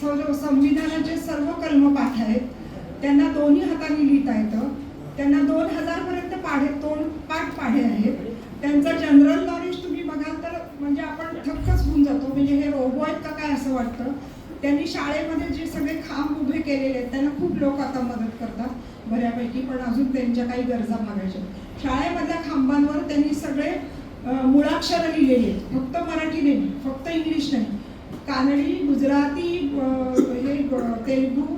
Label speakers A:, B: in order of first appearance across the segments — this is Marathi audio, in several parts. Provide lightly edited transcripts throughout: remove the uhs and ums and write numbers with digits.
A: संविधानाचे सर्व कलम पाठ आहेत, त्यांना दोन्ही हाताने लिहिता येतं, त्यांना 2000 पर्यंत पाठ पाढे आहेत. त्यांचं जनरल नॉलेज तुम्ही बघाल तर म्हणजे आपण थक्कच होऊन जातो, म्हणजे हे रोबो आहेत का काय असं वाटतं. त्यांनी शाळेमध्ये जे सगळे खांब उभे केलेले आहेत त्यांना खूप लोक आता मदत करतात बऱ्यापैकी, पण अजून त्यांच्या काही गरजा भागायच्या. शाळेमधल्या खांबांवर त्यांनी सगळे मुळाक्षरं लिहिलेली आहेत, फक्त मराठी नाही, फक्त इंग्लिश नाही, कानडी, गुजराती, तेलुगू,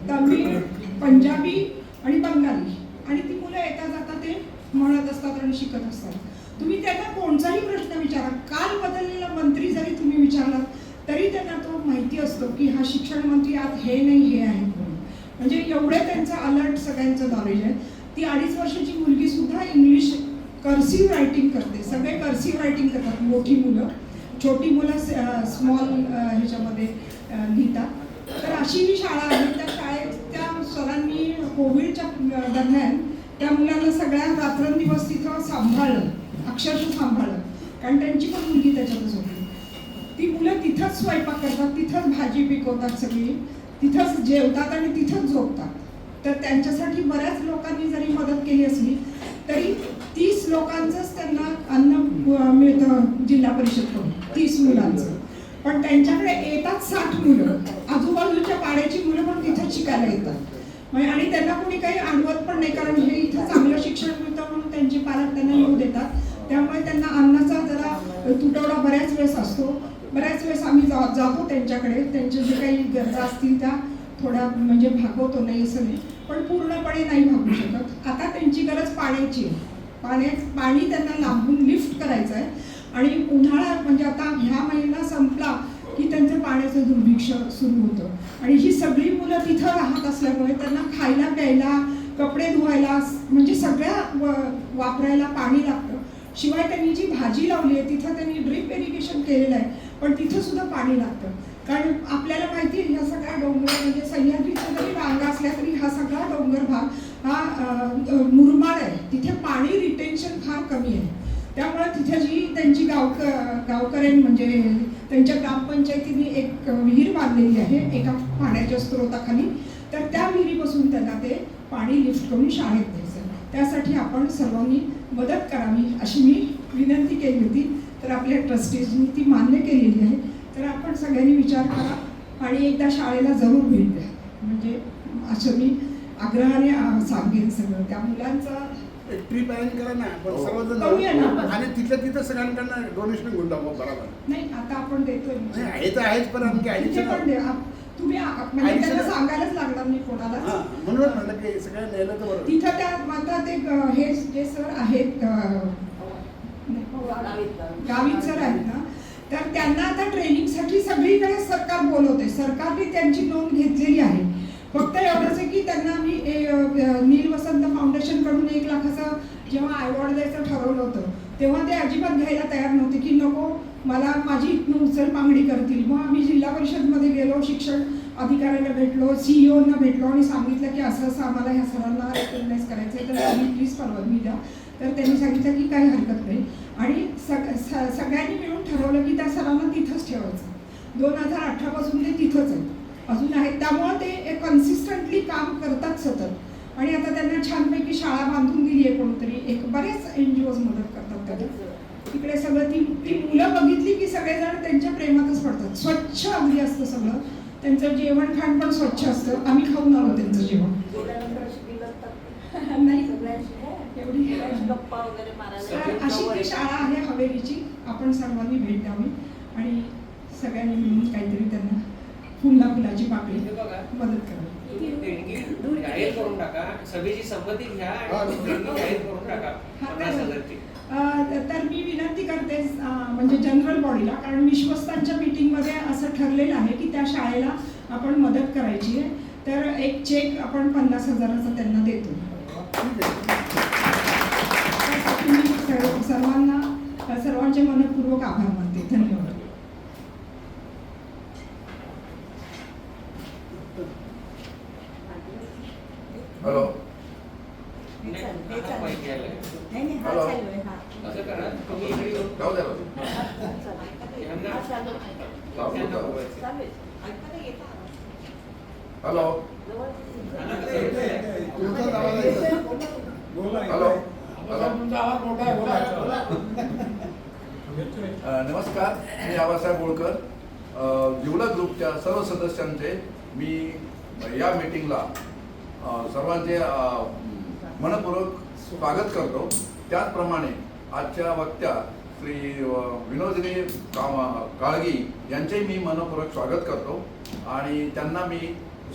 A: तमिळ, पंजाबी आणि बंगाली. आणि ती मुलं येता जाता ते म्हणत असतात आणि शिकत असतात. तुम्ही त्यांना कोणताही प्रश्न विचारा, काल बदललेला मंत्री जरी तुम्ही विचारलात तरी त्यांना तो माहिती असतो की हा शिक्षण मंत्री आज हे नाही हे आहे म्हणून. म्हणजे एवढे त्यांचं अलर्ट सगळ्यांचं नॉलेज आहे. ती 2.5 वर्षाची मुलगी सुद्धा इंग्लिश कर्सिव्ह रायटिंग करते, सगळे कर्सिव्ह रायटिंग करतात. मोठी मुलं, छोटी मुलं स्मॉल ह्याच्यामध्ये लिहितात. तर अशी ही शाळा आहे. त्या शाळेत त्या सरांनी कोविडच्या दरम्यान त्या मुलांना सगळ्या रात्रंदिवस तिथं सांभाळलं, अक्षरशः सांभाळलं, कारण त्यांची पण मुलगी त्याच्यातच होती. ती मुलं तिथंच स्वयंपाक करतात, तिथंच भाजी पिकवतात, सगळी तिथंच जेवतात आणि तिथंच झोपतात. तर त्यांच्यासाठी बऱ्याच लोकांनी जरी मदत केली असली तरी 30 लोकांचंच त्यांना अन्न मिळतं जिल्हा परिषदकडून, 30 मुलांचं. पण त्यांच्याकडे येतात 60 मुलं, आजूबाजूच्या पाड्याची मुलं पण तिथं शिकायला येतात. आणि त्यांना कोणी काही आणवत पण नाही, कारण हे इथं चांगलं शिक्षण मिळतं म्हणून त्यांचे पालक त्यांना येऊ देतात. त्यामुळे त्यांना अन्नाचा जरा तुटवडा बऱ्याच वेळेस असतो. बऱ्याच वेळेस आम्ही जातो त्यांच्याकडे, त्यांच्या जे काही गरजा असतील त्या थोड्या म्हणजे भागवतो, नाही असं नाही, पण पूर्णपणे नाही भागू शकत. आता त्यांची गरज पाण्याची आहे. पाणी त्यांना लांबून लिफ्ट करायचं आहे. आणि उन्हाळा म्हणजे आता ह्या महिना संपला की त्यांचं पाण्याचं दुर्भिक्ष सुरू होतं. आणि ही सगळी मुलं तिथं राहत असल्यामुळे त्यांना खायला प्यायला, कपडे धुवायला, म्हणजे सगळ्या वापरायला पाणी लागतं. शिवाय त्यांनी जी भाजी लावली आहे तिथं त्यांनी ड्रिप इरिगेशन केलेलं आहे, पण तिथं सुद्धा पाणी लागतं. कारण आपल्याला माहिती आहे ह्या सगळ्या डोंगर म्हणजे सह्याद्रीच्या जरी रांगा असल्या तरी हा सगळा डोंगर भाग हा मुरमाड आहे, तिथे पाणी रिटेन्शन फार कमी आहे. त्यामुळे तिथे जी त्यांची गावकऱ्यांनी म्हणजे त्यांच्या ग्रामपंचायतीने एक विहीर बांधलेली आहे एका पाण्याच्या स्रोताखाली. तर त्या विहिरीपासून त्यांना ते पाणी लिफ्ट करून शाळेत द्यायचं. त्यासाठी आपण सर्वांनी मदत करावी अशी मी विनंती केली होती. तर आपल्या ट्रस्टीजनी ती मान्य केलेली आहे. तर आपण सगळ्यांनी विचार करा आणि एकदा शाळेला जरूर भेट द्या, म्हणजे असं मी आग्रहाने सांगेन. सगळं त्या मुलांचा
B: ट्रिप अरेंज करा ना, सर्वजण आणि तिथल्या तिथं सगळ्यांकडनं डोनेशन घेऊन टाकू. बरोबर
A: नाही, आता आपण देतोय
B: आहे तर आहेच, पण आणखी
A: तुम्ही म्हणजे त्यांना सांगायलाच लागणार नाही कोणाला,
B: म्हणूनच म्हणलं की सगळ्या नेलं तर बरोबर.
A: तिथं त्या आता ते हे जे सर आहेत गावित सर आहेत ना, तर त्यांना आता ट्रेनिंगसाठी सगळीकडे सरकार बोलवते. सरकारने त्यांची नोंद घेतलेली आहे. फक्त एवढंच आहे की त्यांना मी नील वसंत फाउंडेशन कडून 1 लाखाचा जेव्हा अवॉर्ड द्यायचं ठरवलं होतं तेव्हा ते अजिबात घ्यायला तयार नव्हते की नको मला माझी इथून उचलपांगडी करतील. मग आम्ही जिल्हा परिषदमध्ये गेलो, शिक्षण अधिकाऱ्याला भेटलो, CEO भेटलो आणि सांगितलं की असं असं आम्हाला ह्या सरांना रेकग्नाइज करायचं आहे, तर तुम्ही प्लीज परवानगी द्या. तर त्यांनी सांगितलं की काही हरकत नाही. आणि सगळ्यांनी मिळून ठरवलं की त्या सरांना तिथंच ठेवायचं. 2018 पासून ते तिथंच आहेत, अजून आहेत. त्यामुळे ते कन्सिस्टंटली काम करतात सतत. आणि आता त्यांना छानपैकी शाळा बांधून दिली आहे कोणतरी, बरेच NGOज मदत करतात त्यांना. तिकडे सगळं ती मुलं बघितली की सगळेजण त्यांच्या प्रेमातच पडतात. स्वच्छ अगदी असतं सगळं, त्यांचं जेवण खाण पण स्वच्छ असतं. आम्ही खाऊन आलो त्यांचं जेवण. नाही एवढी अशी ती शाळा आहे हवेलीची. आपण सर्वांनी भेट द्यावी आणि सगळ्यांनी मिळून काहीतरी त्यांना फुलाची पाकळी मदत करावी.
C: जाहीर करून टाका, सभेची संमती घ्या आणि जाहीर करून टाका 50,000ची.
A: तर मी विनंती करते म्हणजे जनरल बॉडीला, कारण विश्वस्तांच्या मीटिंगमध्ये असं ठरलेलं आहे की त्या शाळेला आपण मदत करायची आहे. तर एक चेक आपण 50,000चा त्यांना देतो. सर्वांचे मनपूर्वक आभार मानते. धन्यवाद.
D: हॅलो
C: हॅलो असं करा तुम्ही इकडे येऊन
D: जाऊ द्या
C: यांना
D: हॅलो
B: तुमचा आवाज आहे.
D: हॅलो
E: तुमचा आवाज मोठा आहे, बोला.
D: नमस्कार, मी आबासाहेब बोळकर. जिवलग ग्रुपच्या सर्व सदस्यांचे मी या मीटिंगला सर्वांचे मनपूर्वक स्वागत करतो. त्याचप्रमाणे आजच्या वक्त्या श्री विनोदिनी काळगी यांचेही मी मनपूर्वक स्वागत करतो आणि त्यांना मी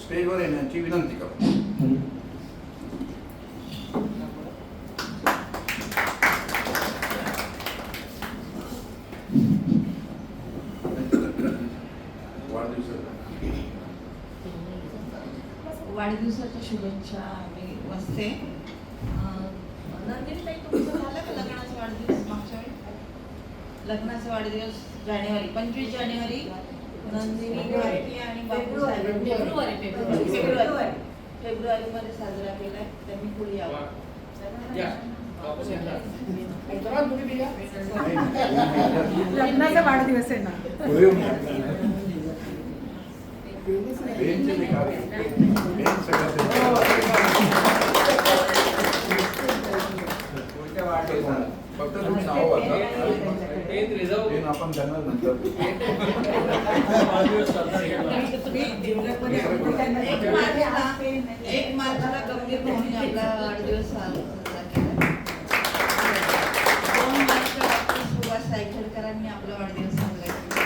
D: स्टेजवर येण्याची विनंती करतो.
F: वाढदिवसाच्या शुभेच्छा मी वाचते. नंदिनी ताई, तुमचं झालं का लग्नाचा वाढदिवस मागच्या वेळी? लग्नाचा वाढदिवस जानेवारी 25 जानेवारी नंदिनी घाटगे आणि बापूसाहेब फेब्रुवारी मध्ये साजरा केलाय. त्यांनी पुढे यावं.
A: लग्नाचा वाढदिवस आहे ना.
D: फक्त तुम्ही नाव वाचा आपण त्यांना नंतर
F: एक मार्चला गंभीर भाऊनी आपला वाढदिवस साजरा केला. 2 मार्चला सुभाष सायखेडकरांनी आपला वाढदिवस साजरा केला.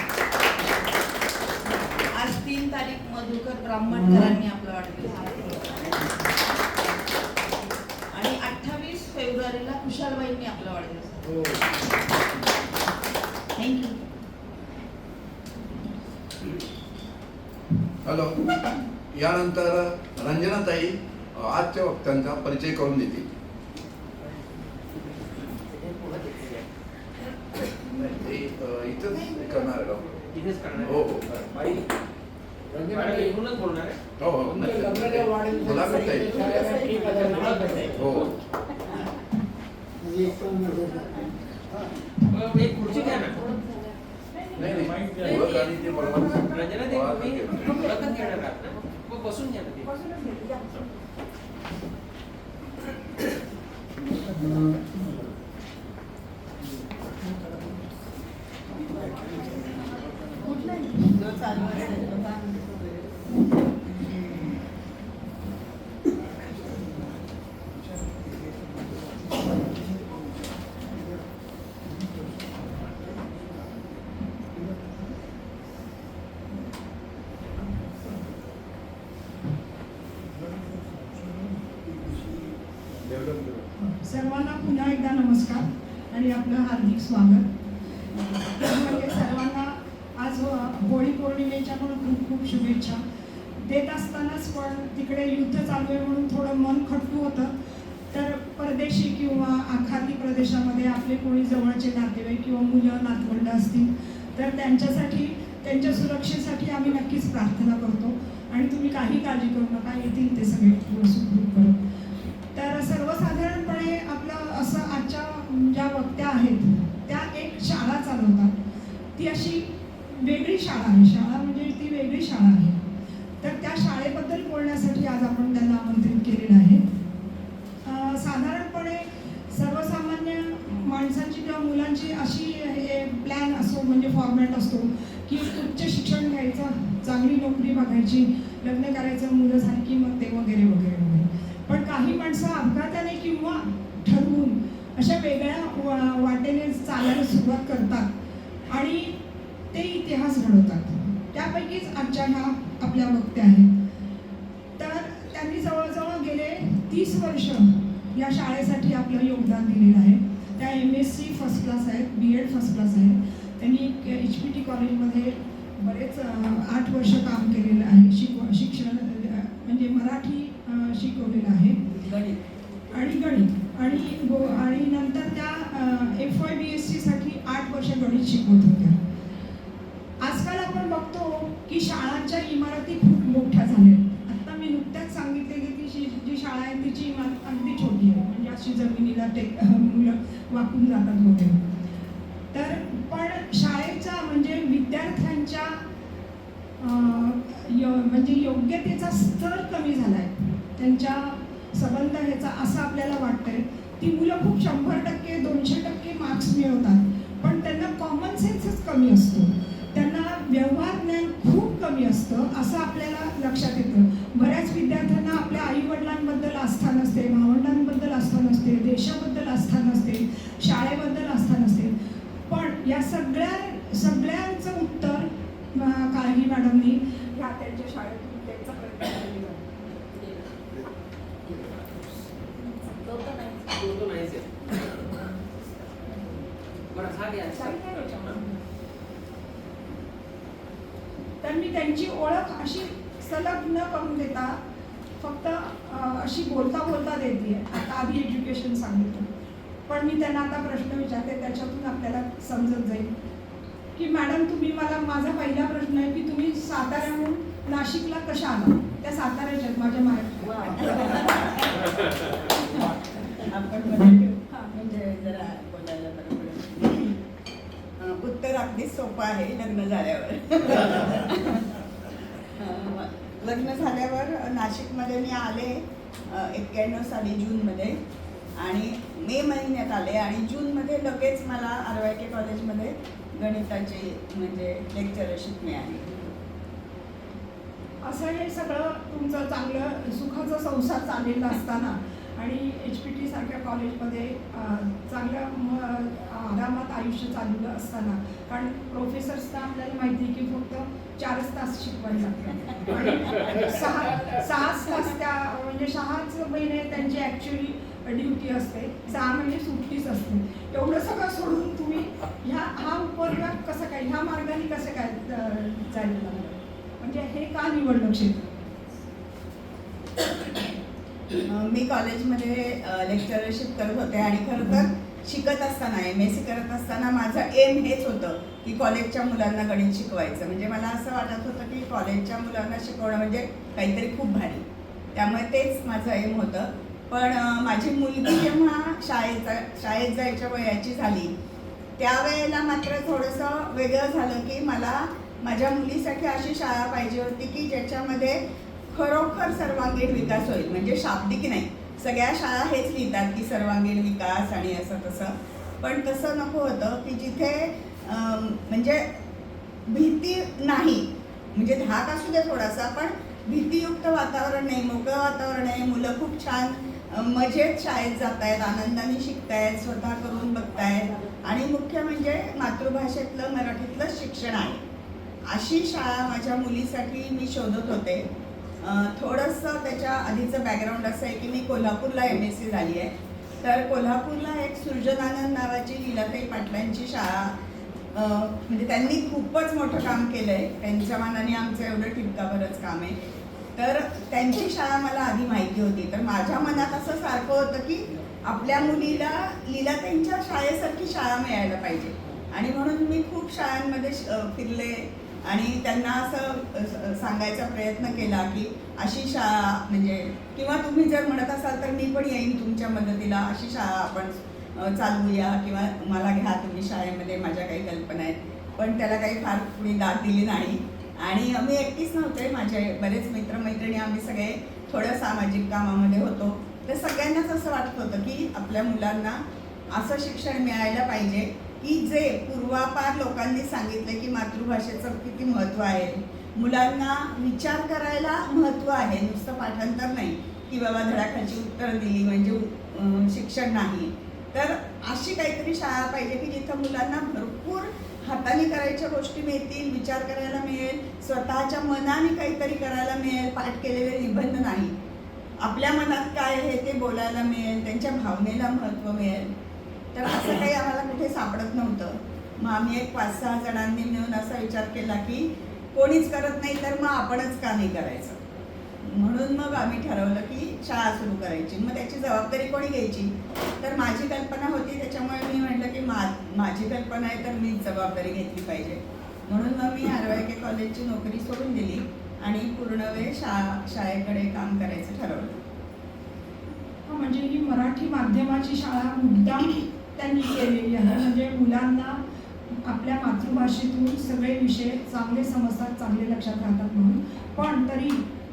F: आज 3 तारीख मधुकर ब्राह्मणकरांनी आपला वाढदिवस साजरा केला आणि 28 फेब्रुवारीला कुशालबाईंनी आपला वाढदिवस साजरा केला. थँक्यू.
D: हॅलो. यानंतर रंजनाताई आजच्या वक्त्यांचा परिचय करून देतील. इथंच करणार आहे डॉक्टर.
C: इथेच करणार
D: हो हो
C: इथूनच बोलणार आहे.
D: हो हो नक्की. गुलाबी ताई. हो
C: एक खुर्ची घ्या ना.
D: नाही नाही ओळख आणि ते बरोबर
C: रंजना ते तुम्ही मुलाखत घेणार आहात ना, मग बसून घ्या ना ते.
A: सर्वांना पुन्हा एकदा नमस्कार आणि आपलं हार्दिक स्वागत. म्हणजे सर्वांना आज होळी पौर्णिमेच्या पण खूप खूप शुभेच्छा देत असतानाच पण तिकडे युद्ध चालू आहे म्हणून थोडं मन खट्टू होतं. तर परदेशी किंवा आखाती प्रदेशामध्ये आपले कोणी जवळचे नातेवाईक किंवा मुलं नातवंड असतील तर त्यांच्यासाठी त्यांच्या सुरक्षेसाठी आम्ही नक्कीच प्रार्थना करतो आणि तुम्ही काही काळजी करू नका, येतील ते सगळे सुखरूप करत. तर सर्वसाधारणपणे आपलं असं आजच्या ज्या वक्त्या आहेत त्या एक शाळा चालवतात. ती अशी वेगळी शाळा आहे. शाळा म्हणजे ती वेगळी शाळा आहे. तर त्या शाळेबद्दल बोलण्यासाठी आज आपण त्यांना आमंत्रित केलेलं आहे. साधारणपणे सर्वसामान्य माणसांची किंवा मुलांची अशी प्लॅन असतो म्हणजे फॉर्मॅट असतो की उच्च शिक्षण घ्यायचं, चांगली नोकरी बघायची, लग्न करायचं, मुलं झाली की मग ते वगैरे वगैरे वगैरे. पण काही माणसं अपघाताने किंवा ठरवून अशा वेगळ्या वाटेने चालायला सुरुवात करतात आणि ते इतिहास घडवतात. त्यापैकीच आजच्या ह्या आपल्या वक्त्या आहेत. तर त्यांनी जवळजवळ गेले 30 वर्ष या शाळेसाठी आपलं योगदान दिलेलं आहे. त्या MSc फर्स्ट क्लास आहेत, B.Ed फर्स्ट क्लास आहेत. त्यांनी HPT कॉलेजमध्ये बरेच 8 वर्ष काम केलेलं आहे. शिक्षण म्हणजे मराठी शिकवलेलं आहे आणि गणित आणि नंतर त्या FY BSc साठी 8 वर्ष गणित शिकवत होत्या. आजकाल आपण बघतो की शाळांच्या इमारती खूप मोठ्या झाल्या. आता मी नुकत्याच सांगितले की ती जी शाळा आहे तिची इमारत अगदी छोटी आहे, म्हणजे अशी जमिनीला मुलं वाकून जातात वगैरे. तर पण शाळेचा म्हणजे विद्यार्थ्यांच्या म्हणजे योग्यतेचा स्तर कमी झाला आहे त्यांच्या संबंध ह्याचा असं आपल्याला वाटतंय. ती मुलं खूप 100% 200% मार्क्स मिळवतात, पण त्यांना कॉमन सेन्सच कमी असतो, त्यांना व्यवहार ज्ञान खूप कमी असतं असं आपल्याला लक्षात येतं. बऱ्याच विद्यार्थ्यांना आपल्या आईवडिलांबद्दल आस्था नसते, भावंडांबद्दल आस्था नसते, देशाबद्दल आस्था नसते, शाळेबद्दल आस्था नसते. पण या सगळ्यांचं उत्तर काळगी मॅडमनी ह्या त्यांच्या शाळेतून त्यांचा प्रयत्न केलेला आहे.
C: तो नाहीच आहे. बरं हा घ्या.
A: तर मी त्यांची ओळख अशी सलग न करून देता फक्त अशी बोलता बोलता देते. आता आधी एज्युकेशन सांगितलं, पण मी त्यांना आता प्रश्न विचारते, त्याच्यातून आपल्याला समजत जाईल की मॅडम तुम्ही मला, माझा पहिला प्रश्न आहे की तुम्ही साताऱ्याहून नाशिकला कशा आला? त्या साताऱ्याच्यात माझ्या
G: आपण म्हणजे जरा बोलायला बरं पडेल. उत्तर अगदी सोपं आहे. लग्न झाल्यावर लग्न झाल्यावर नाशिकमध्ये मी आले 91 साली जूनमध्ये, आणि मे महिन्यात आले, आणि जूनमध्ये लगेच मला RYK कॉलेजमध्ये गणिताची म्हणजे लेक्चरशिप मिळाली.
A: असं हे सगळं तुमचं चांगलं सुखाचा संसार चाललेला असताना आणि HPT सारख्या कॉलेजमध्ये चांगल्या आरामात आयुष्य चाललेलं असताना, कारण प्रोफेसर्सना आपल्याला माहिती आहे की फक्त 4च तास शिकवायला लागतात आणि 6 तास त्या म्हणजे 6च महिने त्यांची ॲक्च्युली ड्युटी असते, 6 महिने सुट्टीच असते. एवढं सगळं सोडून तुम्ही हा उपयोग कसं काय, ह्या मार्गाने कसं काय जायला लागलं, म्हणजे हे का निवडलं क्षेत्र?
G: मी कॉलेजमध्ये लेक्चरशिप करत होते, आणि खरं तर शिकत असताना MSc करत असताना माझं एम हेच होतं की कॉलेजच्या मुलांना गणित शिकवायचं. म्हणजे मला असं वाटत होतं की कॉलेजच्या मुलांना शिकवणं म्हणजे काहीतरी खूप भारी, त्यामुळे तेच माझं एम होतं. पण माझी मुलगी जेव्हा शाळेत जायच्या वयाची झाली, त्यावेळेला मात्र थोडंसं वेगळं झालं की मला माझ्या मुलीसाठी अशी शाळा पाहिजे होती की ज्याच्यामध्ये खरोखर सर्वांगीण विकास होईल. म्हणजे शाब्दिक नाही, सगळ्या शाळा हेच लिहितात की सर्वांगीण विकास आणि असं तसं, पण तसं नको होतं की जिथे म्हणजे भीती नाही, म्हणजे धाक असू दे थोडासा, पण भीतीयुक्त वातावरण नाही, मोकळं वातावरण आहे. मुलं खूप छान मजेत शाळेत जात आहेत, आनंदाने शिकतायत, स्वतः करून बघतायत, आणि मुख्य म्हणजे मातृभाषेतलं मराठीतलं शिक्षण आहे. अशी शाळा माझ्या मुलीसाठी मी शोधत होते. थोडंसं त्याच्या आधीचं बॅकग्राऊंड असं आहे की मी कोल्हापूरला MSc झाली आहे. तर कोल्हापूरला एक सृजनानंद नावाची लीलाताई पाटलांची शाळा, म्हणजे त्यांनी खूपच मोठं काम केलं आहे, त्यांच्या मानाने आमचं एवढं ठिपकाभरच काम आहे. तर त्यांची शाळा मला आधी माहिती होती, तर माझ्या मनात असं सारखं होतं की आपल्या मुलीला लीलाताईंच्या शाळेसारखी शाळा मिळायला पाहिजे, आणि म्हणून मी खूप शाळांमध्ये फिरले आणि त्यांना असं सांगायचा प्रयत्न केला की अशी शाळा म्हणजे, किंवा तुम्ही जर म्हणत असाल तर मी पण येईन तुमच्या मदतीला, अशी शाळा आपण चालवूया, किंवा मला घ्या तुम्ही शाळेमध्ये, माझ्या काही कल्पना आहेत. पण त्याला काही फार कुणी दाद दिली नाही, आणि मी एकटीच नव्हते, माझे बरेच मित्रमैत्रिणी, आम्ही सगळे थोडं सामाजिक कामामध्ये होतो. तर सगळ्यांनाच असं वाटत होतं की आपल्या मुलांना असं शिक्षण मिळायला पाहिजे की जे पूर्वापार लोकांनी सांगितलं की मातृभाषेचं किती महत्त्व आहे, मुलांना विचार करायला महत्त्व आहे, नुसतं पाठांतर नाही की बाबा धडाखालची उत्तर दिली म्हणजे शिक्षण नाही. तर अशी काहीतरी शाळा पाहिजे की जिथं मुलांना भरपूर हाताने करायच्या गोष्टी मिळतील, विचार करायला मिळेल, स्वतःच्या मनाने काहीतरी करायला मिळेल, पाठ केलेले निबंध नाही, आपल्या मनात काय आहे ते बोलायला मिळेल, त्यांच्या भावनेला महत्त्व मिळेल. तर असं काही आम्हाला कुठे सापडत नव्हतं. मग आम्ही एक 5-6 जणांनी मिळून असा विचार केला की कोणीच करत नाही तर मग आपणच का नाही करायचं, म्हणून मग आम्ही ठरवलं की शाळा सुरू करायची. मग त्याची जबाबदारी कोणी घ्यायची, तर माझी कल्पना होती, त्याच्यामुळे मी म्हटलं की माझी कल्पना आहे तर मीच जबाबदारी घेतली पाहिजे. म्हणून मग मी RYK कॉलेजची नोकरी सोडून दिली आणि पूर्ण वेळ शाळेकडे काम करायचं ठरवलं.
A: म्हणजे ही मराठी माध्यमाची शाळा मुद्दाम त्यांनी केलेली आहे, म्हणजे मुलांना आपल्या मातृभाषेतून सगळे विषय चांगले समजतात, चांगले लक्षात राहतात म्हणून, पण तरी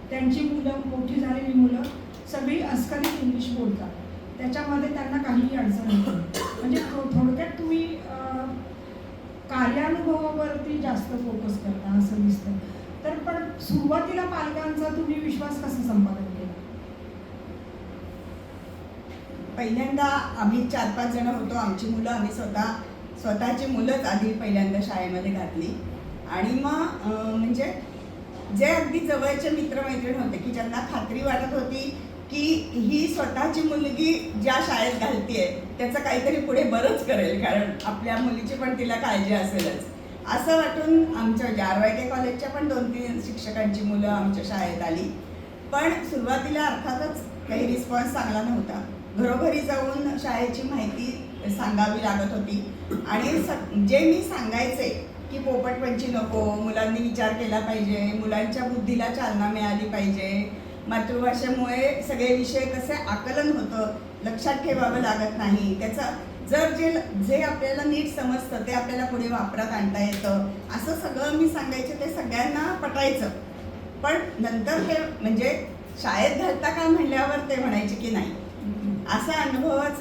A: त्यांची मुलं, मोठी झालेली मुलं सगळी अस्खलित इंग्लिश बोलतात, त्याच्यामध्ये त्यांना काहीही अडचण येत नाही. म्हणजे थोडक्यात तुम्ही कार्यानुभवावरती जास्त फोकस करता असं दिसतं. तर पण सुरुवातीला पालकांचा तुम्ही विश्वास कसा संपादन केला?
G: पहिल्यांदा आम्ही 4-5 जण होतो. आमची मुलं आम्ही स्वतःची मुलंच आधी पहिल्यांदा शाळेमध्ये घातली. आणि मग म्हणजे जे अगदी जवळचे मित्रमैत्रीण होते की ज्यांना खात्री वाटत होती की ही स्वतःची मुलगी ज्या शाळेत घालतीये त्याचं काहीतरी पुढे बरंच करेल, कारण आपल्या मुलीची पण तिला काळजी असेलच असं वाटून आमच्या RYK कॉलेजच्या पण 2-3 शिक्षकांची मुलं आमच्या शाळेत आली. पण सुरुवातीला अर्थातच काही रिस्पॉन्स चांगला नव्हता. घरोघरी जाऊन शाळेची माहिती सांगावी लागत होती. आणि जे मी सांगायचे की पोपटपंची नको, मुलांनी विचार केला पाहिजे, मुलांच्या बुद्धीला चालना मिळाली पाहिजे, मातृभाषेमुळे सगळे विषय कसे आकलन होतं, लक्षात ठेवावं लागत नाही, त्याचं जर जे आपल्याला नीट समजतं ते आपल्याला पुढे वापरात आणता येतं, असं सगळं मी सांगायचे. ते सगळ्यांना पटायचं. पण नंतर ते म्हणजे शाळेत घालता का म्हणल्यावर ते म्हणायचे की नाही. असा अनुभवच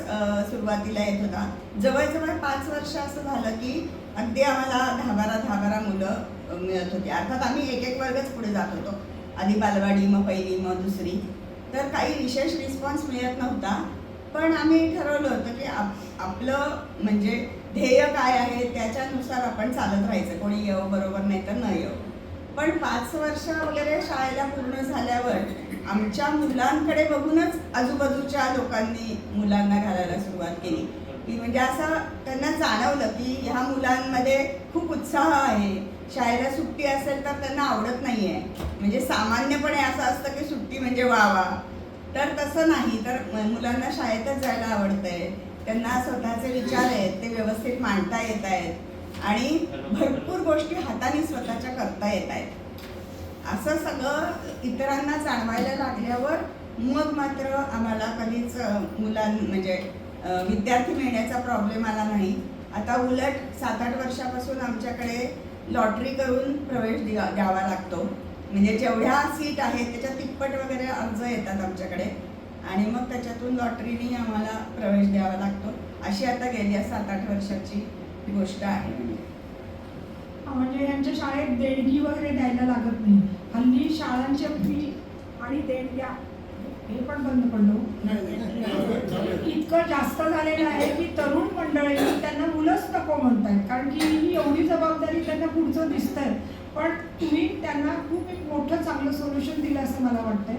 G: सुरुवातीला येत होता. जवळजवळ 5 वर्ष असं झालं की अगदी आम्हाला 10-12 मुलं मिळत होती. अर्थात आम्ही एक वर्गच पुढे जात होतो. आधी बालवाडी, मग पहिली, मग दुसरी. तर काही विशेष रिस्पॉन्स मिळत नव्हता. पण आम्ही ठरवलं होतं की आपलं म्हणजे ध्येय काय आहे त्याच्यानुसार आपण चालत राहायचं. कोणी येऊ बरोबर नाही तर न येऊ. पण 5 वर्ष वगैरे शाळेला पूर्ण झाल्यावर आमच्या मुलांकडे बघूनच आजूबाजूच्या लोकांनी मुलांना घालायला सुरुवात केली. की म्हणजे असं त्यांना जाणवलं की ह्या मुलांमध्ये खूप उत्साह आहे. शाळेला सुट्टी असेल तर त्यांना आवडत नाही आहे. म्हणजे सामान्यपणे असं असतं की सुट्टी म्हणजे वा, तर तसं नाही. तर मुलांना शाळेतच जायला आवडतंय, त्यांना स्वतःचे विचार आहेत ते व्यवस्थित मांडता येत आहेत आणि भरपूर गोष्टी हाताने स्वतःच्या करता येत आहेत. असं सगळं इतरांना जाणवायला लागल्यावर मग मात्र आम्हाला कधीच म्हणजे विद्यार्थी मिळण्याचा प्रॉब्लेम आला नाही. आता उलट 7-8 वर्षापासून आमच्याकडे लॉटरी करून प्रवेश द्यावा लागतो. म्हणजे जेवढ्या सीट आहेत त्याच्या तिप्पट वगैरे अर्ज येतात आमच्याकडे आणि मग त्याच्यातून लॉटरीने आम्हाला प्रवेश द्यावा लागतो. अशी आता गेल्या 7-8 वर्षाची गोष्ट आहे.
A: म्हणजे यांच्या शाळेत देणगी वगैरे द्यायला लागत नाही. हल्ली शाळांच्या फी आणि देणग्या हे पण बंद पडलो. इतकं जास्त झालेलं आहे की तरुण मंडळी त्यांना मुलंच नको म्हणतायत, कारण की ही एवढी जबाबदारी त्यांना पुढचं दिसतंय. पण तुम्ही त्यांना खूप एक मोठं चांगलं सोल्युशन दिलं असं मला वाटतंय.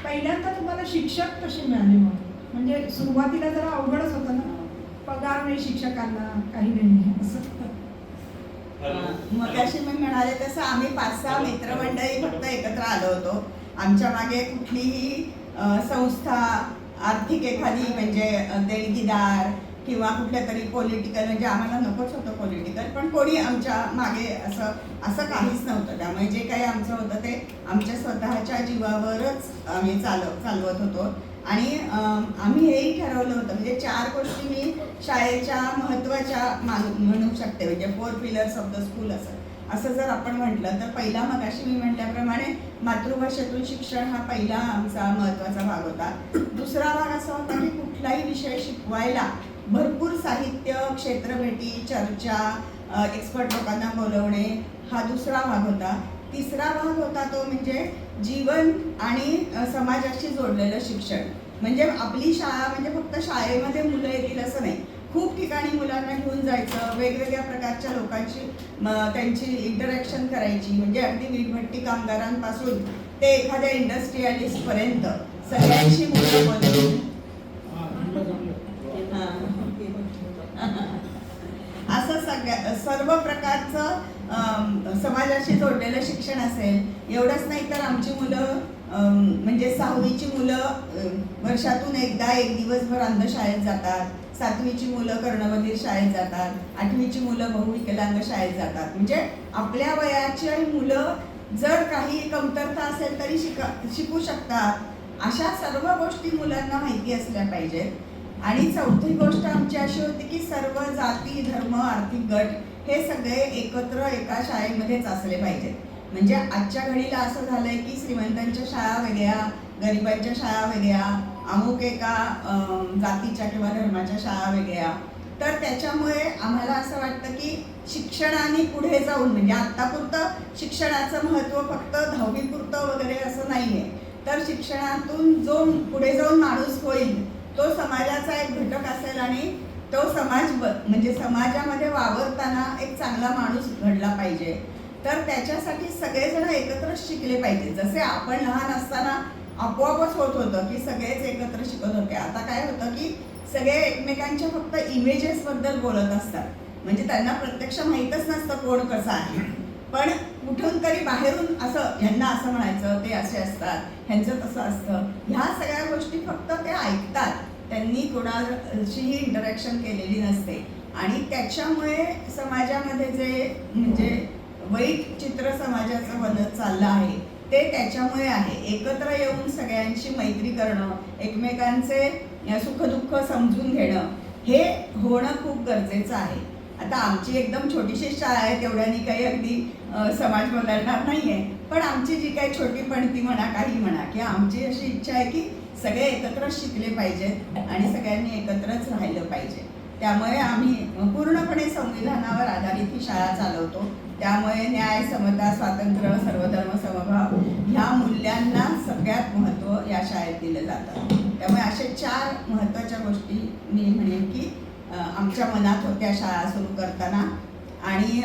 A: पहिल्यांदा तुम्हाला शिक्षक कसे मिळाले? मग म्हणजे सुरुवातीला जरा अवघडच होतं ना, पगार नाही शिक्षकांना, काही नाही असं.
G: मग अशी मी म्हणाले तसं आम्ही 5-6 मित्रमंडळी फक्त एकत्र आलो होतो. आमच्या मागे कुठलीही संस्था, आर्थिक एखादी म्हणजे देणगीदार किंवा कुठल्या तरी पॉलिटिकल, म्हणजे आम्हाला नकोच होतं पॉलिटिकल, पण कोणी आमच्या मागे असं काहीच नव्हतं. त्यामुळे जे काही आमचं होतं ते आमच्या स्वतःच्या जीवावरच आम्ही चालवत होतो. आणि आम्ही हेही ठरवलं होतं, म्हणजे 4 गोष्टी मी शाळेच्या महत्त्वाच्या म्हणू शकते, म्हणजे 4 पिलर्स ऑफ द स्कूल असं जर आपण म्हटलं तर पहिला मगाशी मी म्हटल्याप्रमाणे मातृभाषेतून शिक्षण हा पहिला आमचा महत्त्वाचा भाग होता. दुसरा भाग असा होता की कुठलाही विषय शिकवायला भरपूर साहित्य, क्षेत्रभेटी, चर्चा, एक्सपर्ट लोकांना बोलवणे हा दुसरा भाग होता. तिसरा भाग होता तो म्हणजे जीवन आणि समाजाशी जोडलेलं शिक्षण. म्हणजे आपली शाळा म्हणजे फक्त शाळेमध्ये मुलं येतील असं नाही, खूप ठिकाणी मुलांना घेऊन जायचं, वेगवेगळ्या प्रकारच्या लोकांची त्यांची इंटरॅक्शन करायची. म्हणजे अगदी वीटभट्टी कामगारांपासून ते एखाद्या इंडस्ट्रियलिस्टपर्यंत सगळ्यांशी मुलं बोलून असं सर्व प्रकारचं समाजाशी जोडलेलं शिक्षण असेल. एवढंच नाही तर आमची मुलं म्हणजे 6वीची मुलं वर्षातून एकदा एक दिवसभर अंधशाळेत जातात, 7वीची मुलं कर्णबधीर शाळेत जातात, 8वीची मुलं बहुविकलांग शाळेत जातात. म्हणजे आपल्या वयाची मुलं जर काही कमतरता असेल तरी शिकू शकतात. अशा सर्व गोष्टी मुलांना माहिती असल्या पाहिजेत. आणि चौथी गोष्ट आमची अशी होती की सर्व जाती धर्म आर्थिक गट हे सगळे एकत्र एका शाळेमध्येच असले पाहिजेत. म्हणजे आजच्या घडीला असं झालंय की श्रीमंतांच्या शाळा वेगळ्या, गरिबांच्या शाळा वेगळ्या, अमुक एका जातीच्या किंवा धर्माच्या शाळा वेगळ्या. तर त्याच्यामुळे आम्हाला असं वाटतं की शिक्षणाने पुढे जाऊन म्हणजे आत्तापुरतं शिक्षणाचं महत्त्व फक्त 10वी पुरतं वगैरे असं नाही आहे. तर शिक्षणातून जो पुढे जाऊन माणूस होईल तो समाजाचा एक घटक असेल आणि तो समाज म्हणजे समाजामध्ये वावरताना एक चांगला माणूस घडला पाहिजे. तर त्याच्यासाठी सगळेजण एकत्र शिकले पाहिजे. जसे आपण लहान असताना आपोआपच होत होतं की सगळेच एकत्र शिकत होते. आता काय होतं की सगळे एकमेकांच्या फक्त इमेजेसबद्दल बोलत असतात. म्हणजे त्यांना प्रत्यक्ष माहीतच नसतं कोण कसं आहे. पण कुठून तरी बाहेरून असं ह्यांना असं म्हणायचं, ते असे असतात, ह्यांचं तसं असतं, ह्या सगळ्या गोष्टी फक्त ते ऐकतात. त्यांनी कोणाशीही इंटरॅक्शन केलेली नसते. आणि त्याच्यामुळे समाजामध्ये जे म्हणजे वाईट चित्र समाजाचं बनत चाललं आहे ते त्याच्यामुळे आहे. एकत्र येऊन सगळ्यांशी मैत्री करणं, एकमेकांचे सुखदुःख समजून घेणं हे होणं खूप गरजेचं आहे. आता आमची एकदम छोटीशी शाळा आहे, तेवढ्यानी काही अगदी समाज बदलणार नाही आहे. पण आमची जी काही छोटी पणती म्हणा काही म्हणा की आमची अशी इच्छा आहे की सगळे एकत्र शिकले पाहिजेत आणि सगळ्यांनी एकत्रच राहिलं पाहिजे. त्यामुळे आम्ही पूर्णपणे संविधानावर आधारित ही शाळा चालवतो. त्यामुळे न्याय, समता, स्वातंत्र्य, सर्वधर्म समभाव ह्या मूल्यांना सगळ्यात महत्त्व या शाळेत दिलं जातं. त्यामुळे असे 4 महत्त्वाच्या गोष्टी मी म्हणेन की आमच्या मनात होत्या शाळा सुरू करताना. आणि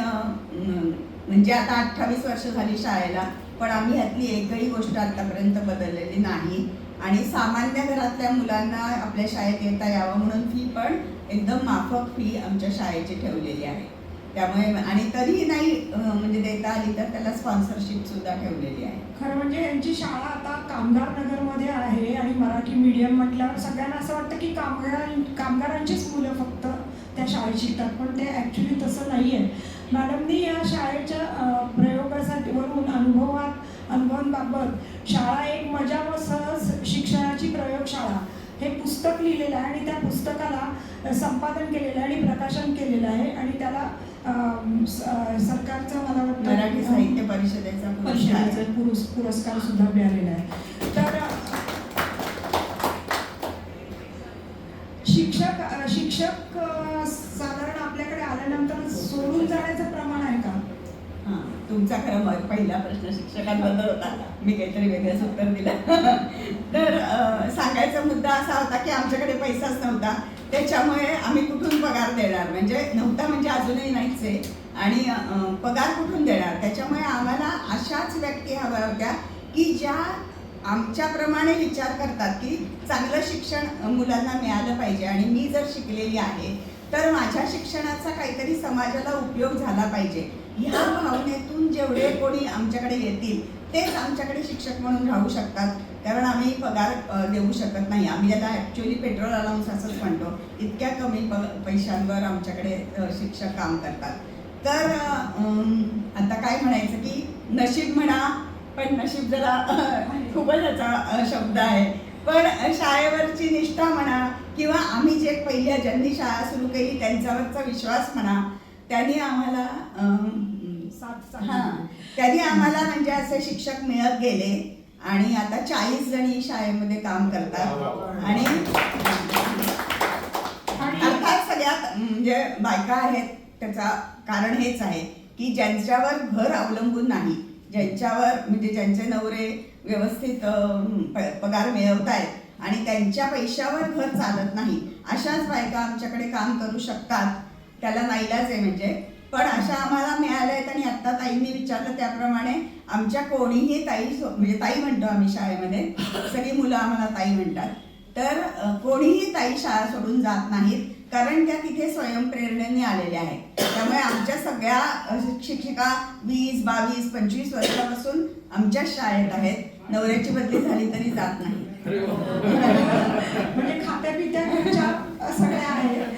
G: म्हणजे आता 28 वर्ष झाली शाळेला, पण आम्ही ह्यातली एकही गोष्ट आतापर्यंत बदललेली नाही. आणि सामान्य घरातल्या मुलांना आपल्या शाळेत येता यावं म्हणून फी पण एकदम माफक फी आमच्या शाळेची ठेवलेली आहे. त्यामुळे आणि तरीही नाही म्हणजे देता आली तर त्याला स्पॉन्सरशिप सुद्धा ठेवलेली आहे.
A: खरं म्हणजे यांची शाळा आता कामगार नगरमध्ये आहे आणि मराठी मीडियम म्हटल्यावर सगळ्यांना असं वाटतं की कामगारांचीच मुलं फक्त त्या शाळेत शिकतात, पण ते ॲक्च्युली तसं नाही आहे. मॅडमनी या शाळेच्या प्रयोगासाठी वरून अनुभवांबाबत शाळा एक मजा व सहज शिक्षणाची प्रयोगशाळा हे पुस्तक लिहिलेलं आहे आणि त्या पुस्तकाला संपादन केलेलं आहे आणि प्रकाशन केलेलं आहे आणि त्याला सरकारचा मला वाटतं
G: मराठी साहित्य परिषदेचा
A: पुरस्कार सुद्धा मिळालेला आहे. तर शिक्षक साधारण आपल्याकडे आल्यानंतर सोडून जाण्याचं प्रमाण आहे का?
G: हां, तुमचा खरं पहिला प्रश्न शिक्षकांबद्दल होता. मी काहीतरी वेगळंच उत्तर दिलं. तर सांगायचा मुद्दा असा होता की आमच्याकडे पैसाच नव्हता. त्याच्यामुळे आम्ही कुठून पगार देणार, म्हणजे नव्हता म्हणजे अजूनही नाहीच आहे. आणि पगार कुठून देणार. त्याच्यामुळे आम्हाला अशाच व्यक्ती हव्या होत्या की ज्या आमच्याप्रमाणे विचार करतात की चांगलं शिक्षण मुलांना मिळालं पाहिजे आणि मी जर शिकलेली आहे तर माझ्या शिक्षणाचा काहीतरी समाजाला उपयोग झाला पाहिजे. ह्या भावनेतून जेवढे कोणी आमच्याकडे येतील तेच आमच्याकडे शिक्षक म्हणून राहू शकतात. कारण आम्ही पगार देऊ शकत नाही. आम्ही त्याला ॲक्च्युली पेट्रोल अलाउन्स असंच म्हणतो. इतक्या कमी पैशांवर आमच्याकडे शिक्षक काम करतात. तर आता काय म्हणायचं की नशीब म्हणा, पण नशीब जरा खूपच याचा शब्द आहे. पण शाळेवरची निष्ठा म्हणा किंवा आम्ही जे पहिल्या ज्यांनी शाळा सुरू केली त्यांच्यावरचा विश्वास म्हणा, त्यांनी आम्हाला त्यांनी आम्हाला म्हणजे असे शिक्षक मिळत गेले आणि आता 40 जणी शाळेमध्ये काम करतात. आणि अर्थात सगळ्यात म्हणजे बायका आहेत. त्याचा कारण हेच आहे की ज्यांच्यावर घर अवलंबून नाही, ज्यांच्यावर म्हणजे ज्यांचे नवरे व्यवस्थित पगार मिळवत आहेत आणि त्यांच्या पैशावर घर चालत नाही, अशाच बायका आमच्याकडे काम करू शकतात. त्याला नाईलाज आहे म्हणजे. पण अशा आम्हाला मिळाल्या आहेत. आणि आत्ता ताईंनी विचारलं त्याप्रमाणे आमच्या कोणीही ताई म्हणजे ताई म्हणतो आम्ही शाळेमध्ये, सगळी मुलं आम्हाला ताई म्हणतात. तर कोणीही ताई शाळा सोडून जात नाहीत कारण त्या तिथे स्वयंप्रेरणेने आलेल्या आहेत. त्यामुळे आमच्या सगळ्या शिक्षिका 20, 22, 25 वर्षापासून आमच्या शाळेत आहेत. नवऱ्याची बदली झाली तरी जात नाही.
A: म्हणजे खात्यापित्याच्या सगळ्या आहेत.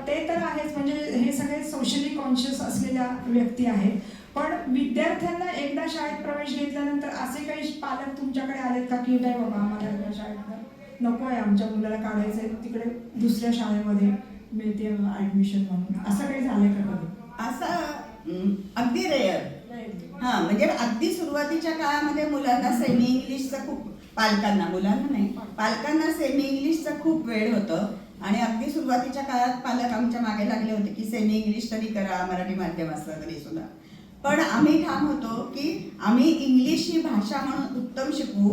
A: ते तर आहेच. म्हणजे हे सगळे सोशली कॉन्शियस असलेल्या व्यक्ती आहेत. पण विद्यार्थ्यांना एकदा शाळेत प्रवेश घेतल्यानंतर असे काही पालक तुमच्याकडे आलेत का की नाही बाबा आम्हाला शाळेत नको आहे आमच्या मुलाला काढायचं आहे तिकडे दुसऱ्या शाळेमध्ये मिळते ॲडमिशन म्हणून, असं काही झालंय का कधी?
G: असं अगदी रेअर. हां, म्हणजे अगदी सुरुवातीच्या काळामध्ये मुलांना सेमी इंग्लिशचा खूप, मुलांना नाही, पालकांना सेमी इंग्लिशचा खूप वेळ होतं आणि अगदी सुरुवातीच्या काळात पालक आमच्या मागे लागले होते की सेमी इंग्लिश तरी करा, मराठी माध्यम असलं तरी सुद्धा. पण आम्ही ठाम होतो की आम्ही इंग्लिश ही भाषा म्हणून उत्तम शिकवू,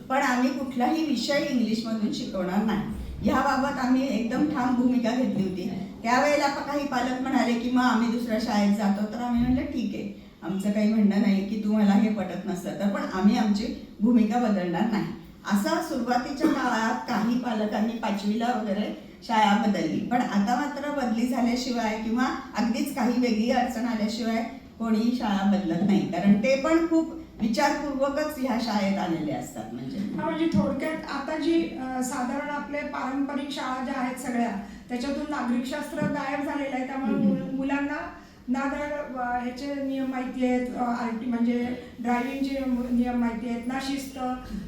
G: पण आम्ही कुठलाही विषय इंग्लिशमधून शिकवणार नाही. ह्याबाबत आम्ही एकदम ठाम भूमिका घेतली होती. त्यावेळेला काही पालक म्हणाले की मग आम्ही दुसऱ्या शाळेत जातो, तर आम्ही म्हणलं ठीक आहे, आमचं काही म्हणणं नाही की तुम्हाला हे पटत नसतं तर, पण आम्ही आमची भूमिका बदलणार नाही. असं सुरुवातीच्या काळात काही पालकांनी 5वीला वगैरे शाळा बदलली, पण आता मात्र बदली झाल्याशिवाय किंवा अगदीच काही वेगळी अडचण आल्याशिवाय कोणीही शाळा बदलत नाही, कारण ते पण खूप विचारपूर्वकच ह्या शाळेत आलेले असतात.
A: म्हणजे थोडक्यात आता जी साधारण आपले पारंपरिक शाळा ज्या आहेत सगळ्या, त्याच्यातून नागरिकशास्त्र गायब झालेलं आहे, त्यामुळे मुलांना ना ह्याचे नियम माहिती आहेत, RT म्हणजे ड्रायव्हिंगचे नियम माहिती आहेत, ना शिस्त,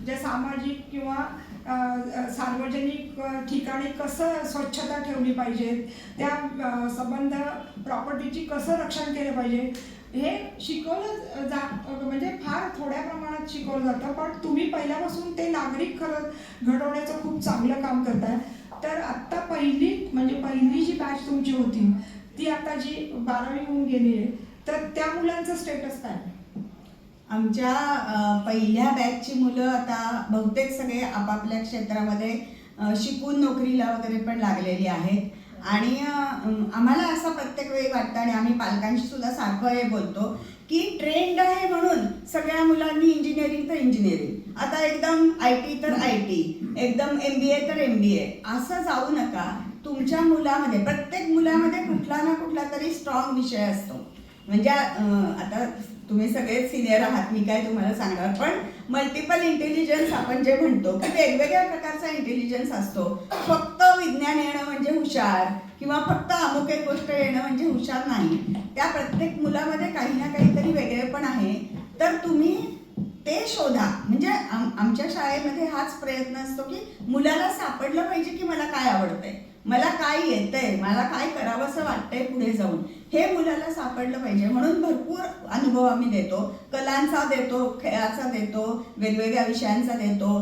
A: जे सामाजिक किंवा सार्वजनिक ठिकाणी कसं स्वच्छता ठेवली पाहिजे, त्या संबंध प्रॉपर्टीची कसं रक्षण केलं पाहिजे, हे शिकवलं म्हणजे फार थोड्या प्रमाणात शिकवलं जातं. पण तुम्ही पहिल्यापासून ते नागरिक खरं घडवण्याचं खूप चांगलं काम करताय. तर आत्ता पहिली जी बॅच तुमची होती ती आता जी 12वी होऊन गेली आहे, तर त्या मुलांचं स्टेटस काय?
G: आमच्या पहिल्या बॅचची मुलं आता बहुतेक सगळे आपापल्या क्षेत्रामध्ये शिकून नोकरीला वगैरे पण लागलेली आहेत. आणि आम्हाला असं प्रत्येक वेळी वाटतं आणि आम्ही पालकांशी सुद्धा सारखं हे बोलतो की ट्रेंड आहे म्हणून सगळ्या मुलांनी इंजिनिअरिंग तर इंजिनिअरिंग, आता एकदम IT तर IT, एकदम MBA तर MBA, असं जाऊ नका. तुमच्या मुलामध्ये, प्रत्येक मुलामध्ये कुठला ना कुठला तरी स्ट्रॉंग विषय असतो. म्हणजे आता तुम्ही सगळे सिनियर आहात, मी काय तुम्हाला सांगणार, पण मल्टिपल इंटेलिजन्स आपण जे म्हणतो की वेगवेगळ्या प्रकारचा इंटेलिजन्स असतो. फक्त विज्ञान येणं म्हणजे हुशार किंवा फक्त अमुक एक गोष्ट येणं म्हणजे हुशार नाही. त्या प्रत्येक मुलामध्ये काही ना काहीतरी वेगळेपण आहे, तर तुम्ही ते शोधा. म्हणजे आमच्या शाळेमध्ये हाच प्रयत्न असतो की मुलाला सापडलं पाहिजे की मला काय आवडतंय, मला काय येतंय, मला काय करावंसं वाटतंय पुढे जाऊन, हे मुलाला सापडलं पाहिजे. म्हणून भरपूर अनुभव आम्ही देतो, कलांचा देतो, खेळाचा देतो, वेगवेगळ्या विषयांचा देतो,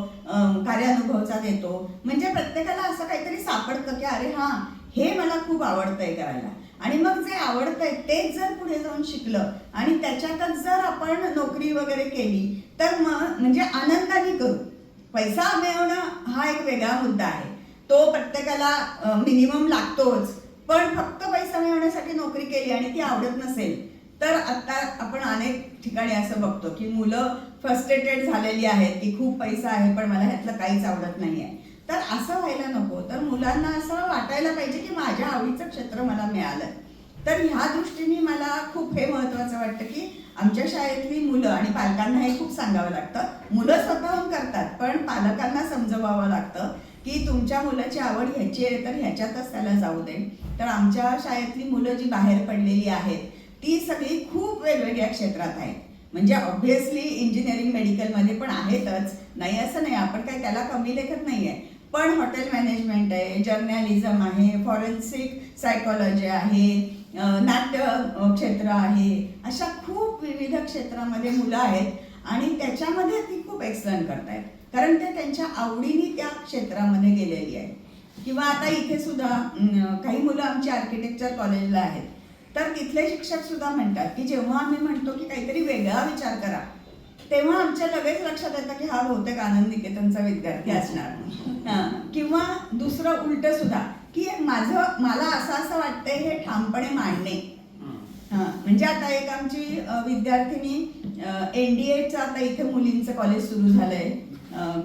G: कार्यानुभवचा देतो. म्हणजे प्रत्येकाला असं काहीतरी सापडतं की अरे हां, हे मला खूप आवडतंय करायला. आणि मग जे आवडतंय तेच जर पुढे जाऊन शिकलं आणि त्याच्यातच जर आपण नोकरी वगैरे केली तर मग म्हणजे आनंदाने करू. पैसा मिळवणं हा एक वेगळा मुद्दा आहे, तो प्रत्येकाला मिनिमम लागतोच. पण फक्त पैसा मिळवण्यासाठी नोकरी केली आणि ती आवडत नसेल तर आता आपण अनेक ठिकाणी असं बघतो की मुलं फ्रस्ट्रेटेड झालेली आहेत की खूप पैसा आहे पण मला ह्यातलं काहीच आवडत नाही आहे. तर असं व्हायला नको. तर मुलांना असं वाटायला पाहिजे की माझ्या आवडीचं क्षेत्र मला मिळालं. तर ह्या दृष्टीने मला खूप हे महत्त्वाचं वाटतं की आमच्या शाळेतली मुलं, आणि पालकांना हे खूप सांगावं लागतं, मुलं स्वतःहून करतात पण पालकांना समजवावं लागतं की तुमच्या मुलाची आवड ह्याची आहे तर ह्याच्यातच त्याला जाऊ दे. तर आमच्या शाळेतली मुलं जी बाहेर पडलेली आहेत ती सगळी खूप वेगवेगळ्या क्षेत्रात आहेत. म्हणजे ऑब्व्हियसली इंजिनिअरिंग मेडिकलमध्ये पण आहेतच, नाही असं नाही, आपण काही त्याला कमी लेखत नाही आहे. पण हॉटेल मॅनेजमेंट आहे, जर्नलिझम आहे, फॉरेन्सिक सायकॉलॉजी आहे, नाट्य क्षेत्र आहे, अशा खूप विविध क्षेत्रामध्ये मुलं आहेत आणि त्याच्यामध्ये ती खूप एक्सलंट करतायत कारण ते त्यांच्या आवडीने त्या क्षेत्रामध्ये गेलेली आहे. किंवा आता इथे सुद्धा काही मुलं आमची आर्किटेक्चर कॉलेजला आहेत, तर तिथले शिक्षक सुद्धा म्हणतात की जेव्हा आम्ही म्हणतो की काहीतरी वेगळा विचार करा तेव्हा आमच्या लगेच लक्षात येतं की हा बहुतेक आनंद निकेतनचा विद्यार्थी असणार. किंवा दुसरं उलट सुद्धा की मला असं वाटतंय हे ठामपणे मांडणे. म्हणजे आता एक आमची विद्यार्थिनी NDAचं आता इथे मुलींचं कॉलेज सुरू झालंय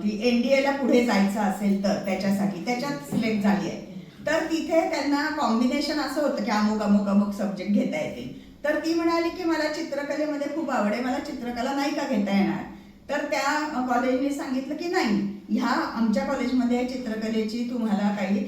G: की NDAला पुढे जायचं असेल तर त्याच्यात सिलेक्ट झाली आहे. तर तिथे त्यांना कॉम्बिनेशन असं होतं की अमुक अमुक अमुक सब्जेक्ट घेता येतील. तर ती म्हणाली की मला चित्रकलेमध्ये खूप आवड आहे, मला चित्रकला नाही का घेता येणार. तर त्या कॉलेजने सांगितलं की नाही, ह्या आमच्या कॉलेजमध्ये चित्रकलेची तुम्हाला काही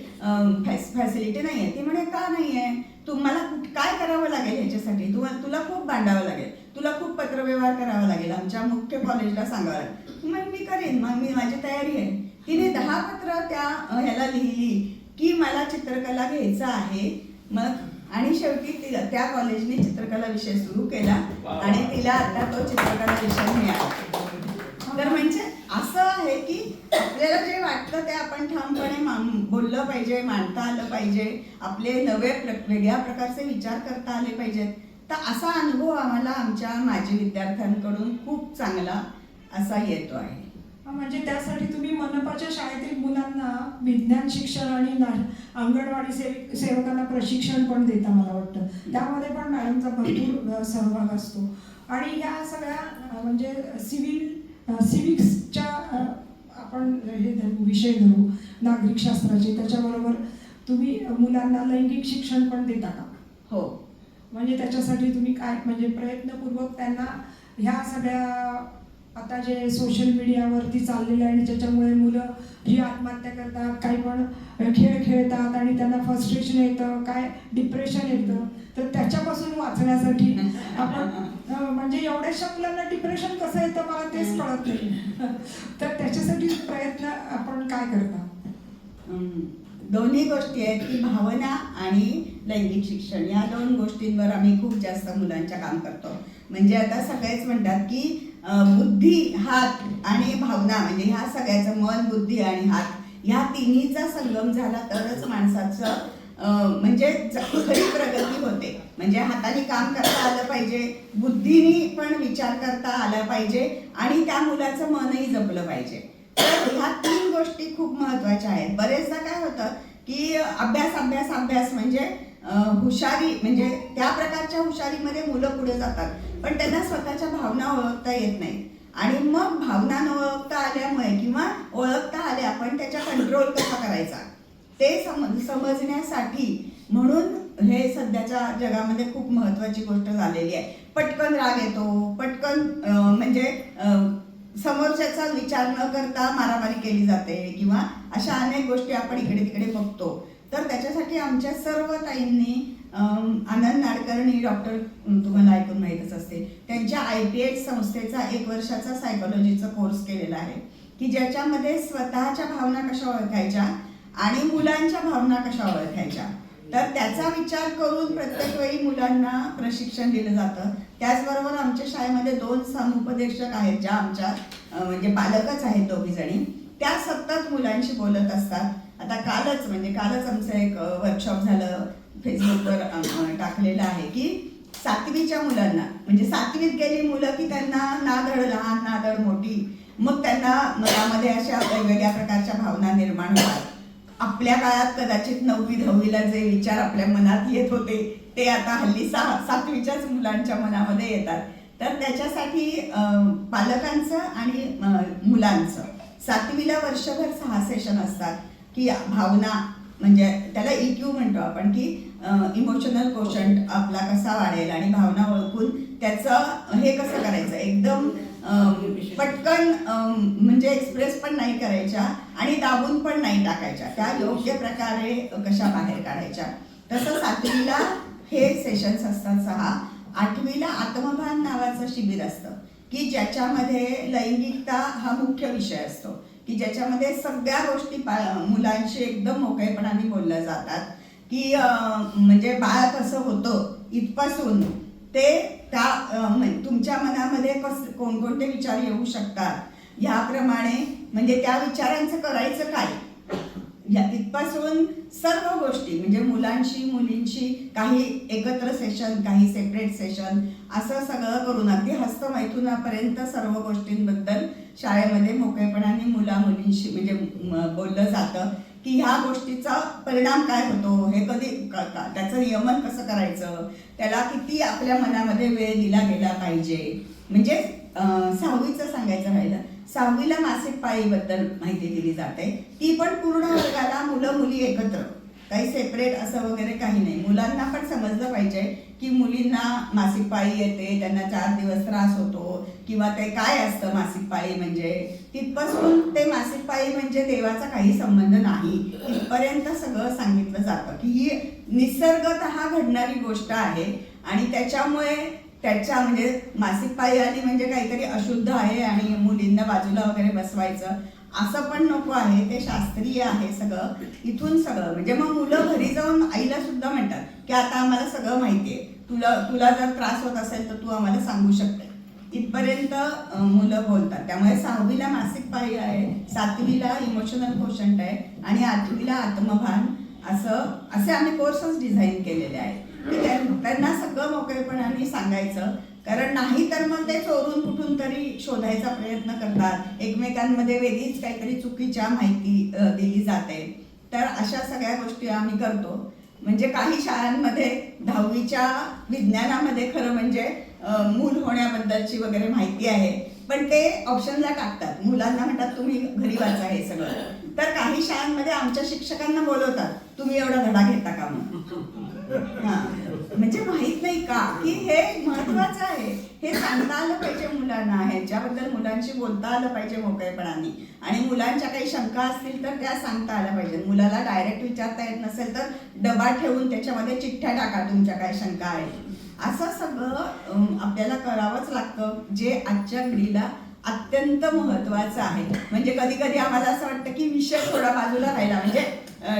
G: फॅसिलिटी नाही आहे. ती म्हणे का नाही आहे, तुम्हाला काय करावं लागेल ह्याच्यासाठी, तुला खूप भांडावं लागेल, तुला खूप पत्रव्यवहार करावा लागेल, आमच्या मुख्य कॉलेजला सांगावं लागेल. मग मी करेन, मग माझी तयारी आहे. तिने 10 पत्र त्या ह्याला लिहिली की मला चित्रकला घ्यायचं आहे. मग आणि शेवटी त्या कॉलेजने चित्रकला विषय सुरू केला आणि तिला आता तो चित्रकला विषय मिळाला. तर म्हणजे असं आहे की आपल्याला जे वाटतं ते आपण ठामपणे बोललं पाहिजे, मांडता आलं पाहिजे, आपले वेगळ्या प्रकारचे विचार करता आले पाहिजेत. तर असा अनुभव आम्हाला आमच्या माजी विद्यार्थ्यांकडून खूप चांगला असा येतो आहे.
A: म्हणजे त्यासाठी तुम्ही मनपाच्या शाळेतील मुलांना विज्ञान शिक्षण आणि अंगणवाडी सेवकांना प्रशिक्षण पण देता मला वाटतं. त्यामध्ये पण मॅडमचा भरपूर सहभाग असतो. आणि ह्या सगळ्या म्हणजे सिव्हिक्सच्या आपण हे विषय धरू नागरिकशास्त्राचे, त्याच्याबरोबर तुम्ही मुलांना लैंगिक शिक्षण पण देता का?
G: हो.
A: म्हणजे त्याच्यासाठी तुम्ही काय म्हणजे प्रयत्नपूर्वक त्यांना ह्या सगळ्या आता जे सोशल मीडियावरती चाललेलं आहे आणि ज्याच्यामुळे मुलं जी आत्महत्या करतात, काही पण खेळ खेळतात आणि त्यांना फ्रस्ट्रेशन येतं, काय डिप्रेशन येतं, तर त्याच्यापासून वाचण्यासाठी आपण म्हणजे एवढ्याशा मुलांना डिप्रेशन कसं येतं मला तेच कळत नाही. तर त्याच्यासाठी प्रयत्न आपण काय करता?
G: दोन्ही गोष्टी आहेत की भावना आणि लैंगिक शिक्षण या 2 गोष्टींवर आम्ही खूप जास्त मुलांच्या काम करतो. म्हणजे आता सगळेच म्हणतात की बुद्धी, हात आणि भावना म्हणजे ह्या सगळ्याचं मन, बुद्धी आणि हात ह्या तिन्हीचा संगम झाला तरच माणसाचं म्हणजे खरी प्रगती होते. म्हणजे हाताने काम करता आलं पाहिजे, बुद्धीने पण विचार करता आला पाहिजे आणि त्या मुलाचं मनही जपलं पाहिजे. तर ह्या 3 गोष्टी खूप महत्त्वाच्या आहेत. बरेचदा काय होतं की अभ्यास अभ्यास अभ्यास म्हणजे हुशारी म्हणजे त्या प्रकारच्या हुशारीमध्ये मुलं पुढे जातात, पण त्यांना स्वतःच्या भावना ओळखता येत नाहीत. आणि मग भावना न ओळखता आल्यामुळे किंवा ओळखता आल्या पण त्याच्या कंट्रोल कसा करायचा ते समजण्यासाठी म्हणून हे सध्याच्या जगामध्ये खूप महत्त्वाची गोष्ट झालेली आहे. पटकन राग येतो, पटकन म्हणजे समोरच्याचा विचार न करता मारामारी केली जाते किंवा अशा अनेक गोष्टी आपण इकडे तिकडे बघतो. तर त्याच्यासाठी आमच्या सर्व ताईंनी आनंद नाडकर्णी डॉक्टर तुम्हाला ऐकून माहीतच असते, त्यांच्या IPH संस्थेचा 1 वर्षाचा सायकोलॉजीचा कोर्स केलेला आहे की ज्याच्यामध्ये स्वतःच्या भावना कशा ओळखायच्या आणि मुलांच्या भावना कशा ओळखायच्या. तर त्याचा विचार करून प्रत्येक वेळी मुलांना प्रशिक्षण दिलं जातं. त्याचबरोबर आमच्या शाळेमध्ये 2 समुपदेशक आहेत ज्या आमच्या म्हणजे पालकच आहेत दोघीजणी, त्या सतत मुलांशी बोलत असतात. आता कालच आमचं एक वर्कशॉप झालं, फेसबुकवर टाकलेलं आहे की 7वीच्या मुलांना म्हणजे 7वीत गेली मुलं की त्यांना नादड लहान नादड मोठी, मग त्यांना मनामध्ये अशा वेगवेगळ्या प्रकारच्या भावना निर्माण होतात. आपल्या काळात कदाचित 9वी 10वीला जे विचार आपल्या मनात येत होते ते आता हल्ली 7वीच्याच मुलांच्या मनामध्ये येतात. तर त्याच्यासाठी पालकांचं आणि मुलांचं 7वीला वर्षभर 6 सेशन असतात की भावना म्हणजे त्याला EQ म्हणतो आपण की इमोशनल कोशंट आपला कसा वाढेल आणि भावना ओळखून त्याचं हे कसं करायचं, एकदम पटकन म्हणजे एक्सप्रेस पण नाही करायच्या आणि दाबून पण नाही टाकायच्या, त्या योग्य प्रकारे कशा बाहेर काढायच्या. तसं 7वीला हे सेशन्स असतात 6. 8वीला आत्मभान नावाचं शिबिर असतं की ज्याच्यामध्ये लैंगिकता हा मुख्य विषय असतो की ज्याच्यामध्ये सगळ्या गोष्टी मुलांशी एकदम मोकळेपणाने बोलल्या जातात की म्हणजे बाळ कसं होतं इथपासून ते त्या तुमच्या मनामध्ये कोणकोणते विचार येऊ शकतात ह्याप्रमाणे म्हणजे त्या विचारांचं करायचं काय तिथपासून सर्व गोष्टी म्हणजे मुलांशी मुलींशी काही एकत्र सेशन काही सेपरेट सेशन असं सगळं करून अगदी हस्तमैथुनापर्यंत सर्व गोष्टींबद्दल शाळेमध्ये मोकळेपणाने मुलींशी म्हणजे बोललं जातं की ह्या गोष्टीचा परिणाम काय होतो, हे कधी त्याचं नियमन कसं करायचं, त्याला किती आपल्या मनामध्ये वेळ दिला गेला पाहिजे. म्हणजे 6वीचं सांगायचं राहिलं, 6वीला मासिक पाळीबद्दल माहिती दिली जाते. ती पण पूर्ण वर्गाला मुलं मुली एकत्र, काही सेपरेट असं वगैरे काही नाही. मुलांना पण समजलं पाहिजे की मुलींना मासिक पाळी येते, त्यांना 4 दिवस त्रास होतो किंवा ते काय असतं मासिक पाळी म्हणजे, तिथपासून ते मासिक पाळी म्हणजे देवाचा काही संबंध नाही इथपर्यंत सगळं सांगितलं जातं की ही निसर्गतः घडणारी गोष्ट आहे आणि त्याच्यामुळे त्याच्या म्हणजे मासिक पाळी आली म्हणजे काहीतरी अशुद्ध आहे आणि मुलींना बाजूला वगैरे बसवायचं असं पण नको आहे. ते शास्त्रीय आहे सगळं. इथून सगळं म्हणजे मग मुलं घरी जाऊन आईला सुद्धा म्हणतात की आता आम्हाला सगळं माहिती आहे, तुला जर त्रास होत असेल तर तू आम्हाला सांगू शकते. इथपर्यंत मुलं बोलतात. त्यामुळे 6वीला मासिक पाळी आहे, 7वीला इमोशनल कोशंट आहे आणि 8वीला आत्मभान असे आम्ही कोर्सेस डिझाईन केलेले आहेत की त्यांना सगळं मोकळेपणाने सांगायचं. कारण नाही तर मग ते चोरून कुठून तरी शोधायचा प्रयत्न करतात, एकमेकांमध्ये वेगळीच काहीतरी चुकीच्या माहिती दिली जाते. तर अशा सगळ्या गोष्टी आम्ही करतो. म्हणजे काही शाळांमध्ये 10वीच्या विज्ञानामध्ये खरं म्हणजे मूल होण्याबद्दलची वगैरे माहिती आहे, पण ते ऑप्शनला टाकतात. मुलांना म्हणतात तुम्ही घरी वाचा हे सगळं. तर काही शाळांमध्ये आमच्या शिक्षकांना बोलवतात, तुम्ही एवढा धडा घेता का म्हणून. म्हणजे माहित नाही का की हे महत्वाचं आहे, हे सांगता आलं पाहिजे मुलांना, ह्याच्याबद्दल मुलांशी बोलता आलं पाहिजे मोकळेपणाने. आणि मुलांच्या काही शंका असतील तर त्या सांगता आल्या पाहिजे. मुलाला डायरेक्ट विचारता येत नसेल तर डबा ठेवून त्याच्यामध्ये चिठ्ठ्या टाका तुमच्या काय शंका आहेत. असं सगळं आपल्याला करावंच लागतं, जे आजच्या घडीला अत्यंत महत्वाचं आहे. म्हणजे कधी कधी आम्हाला असं वाटतं की विषय थोडा बाजूला राहिला, म्हणजे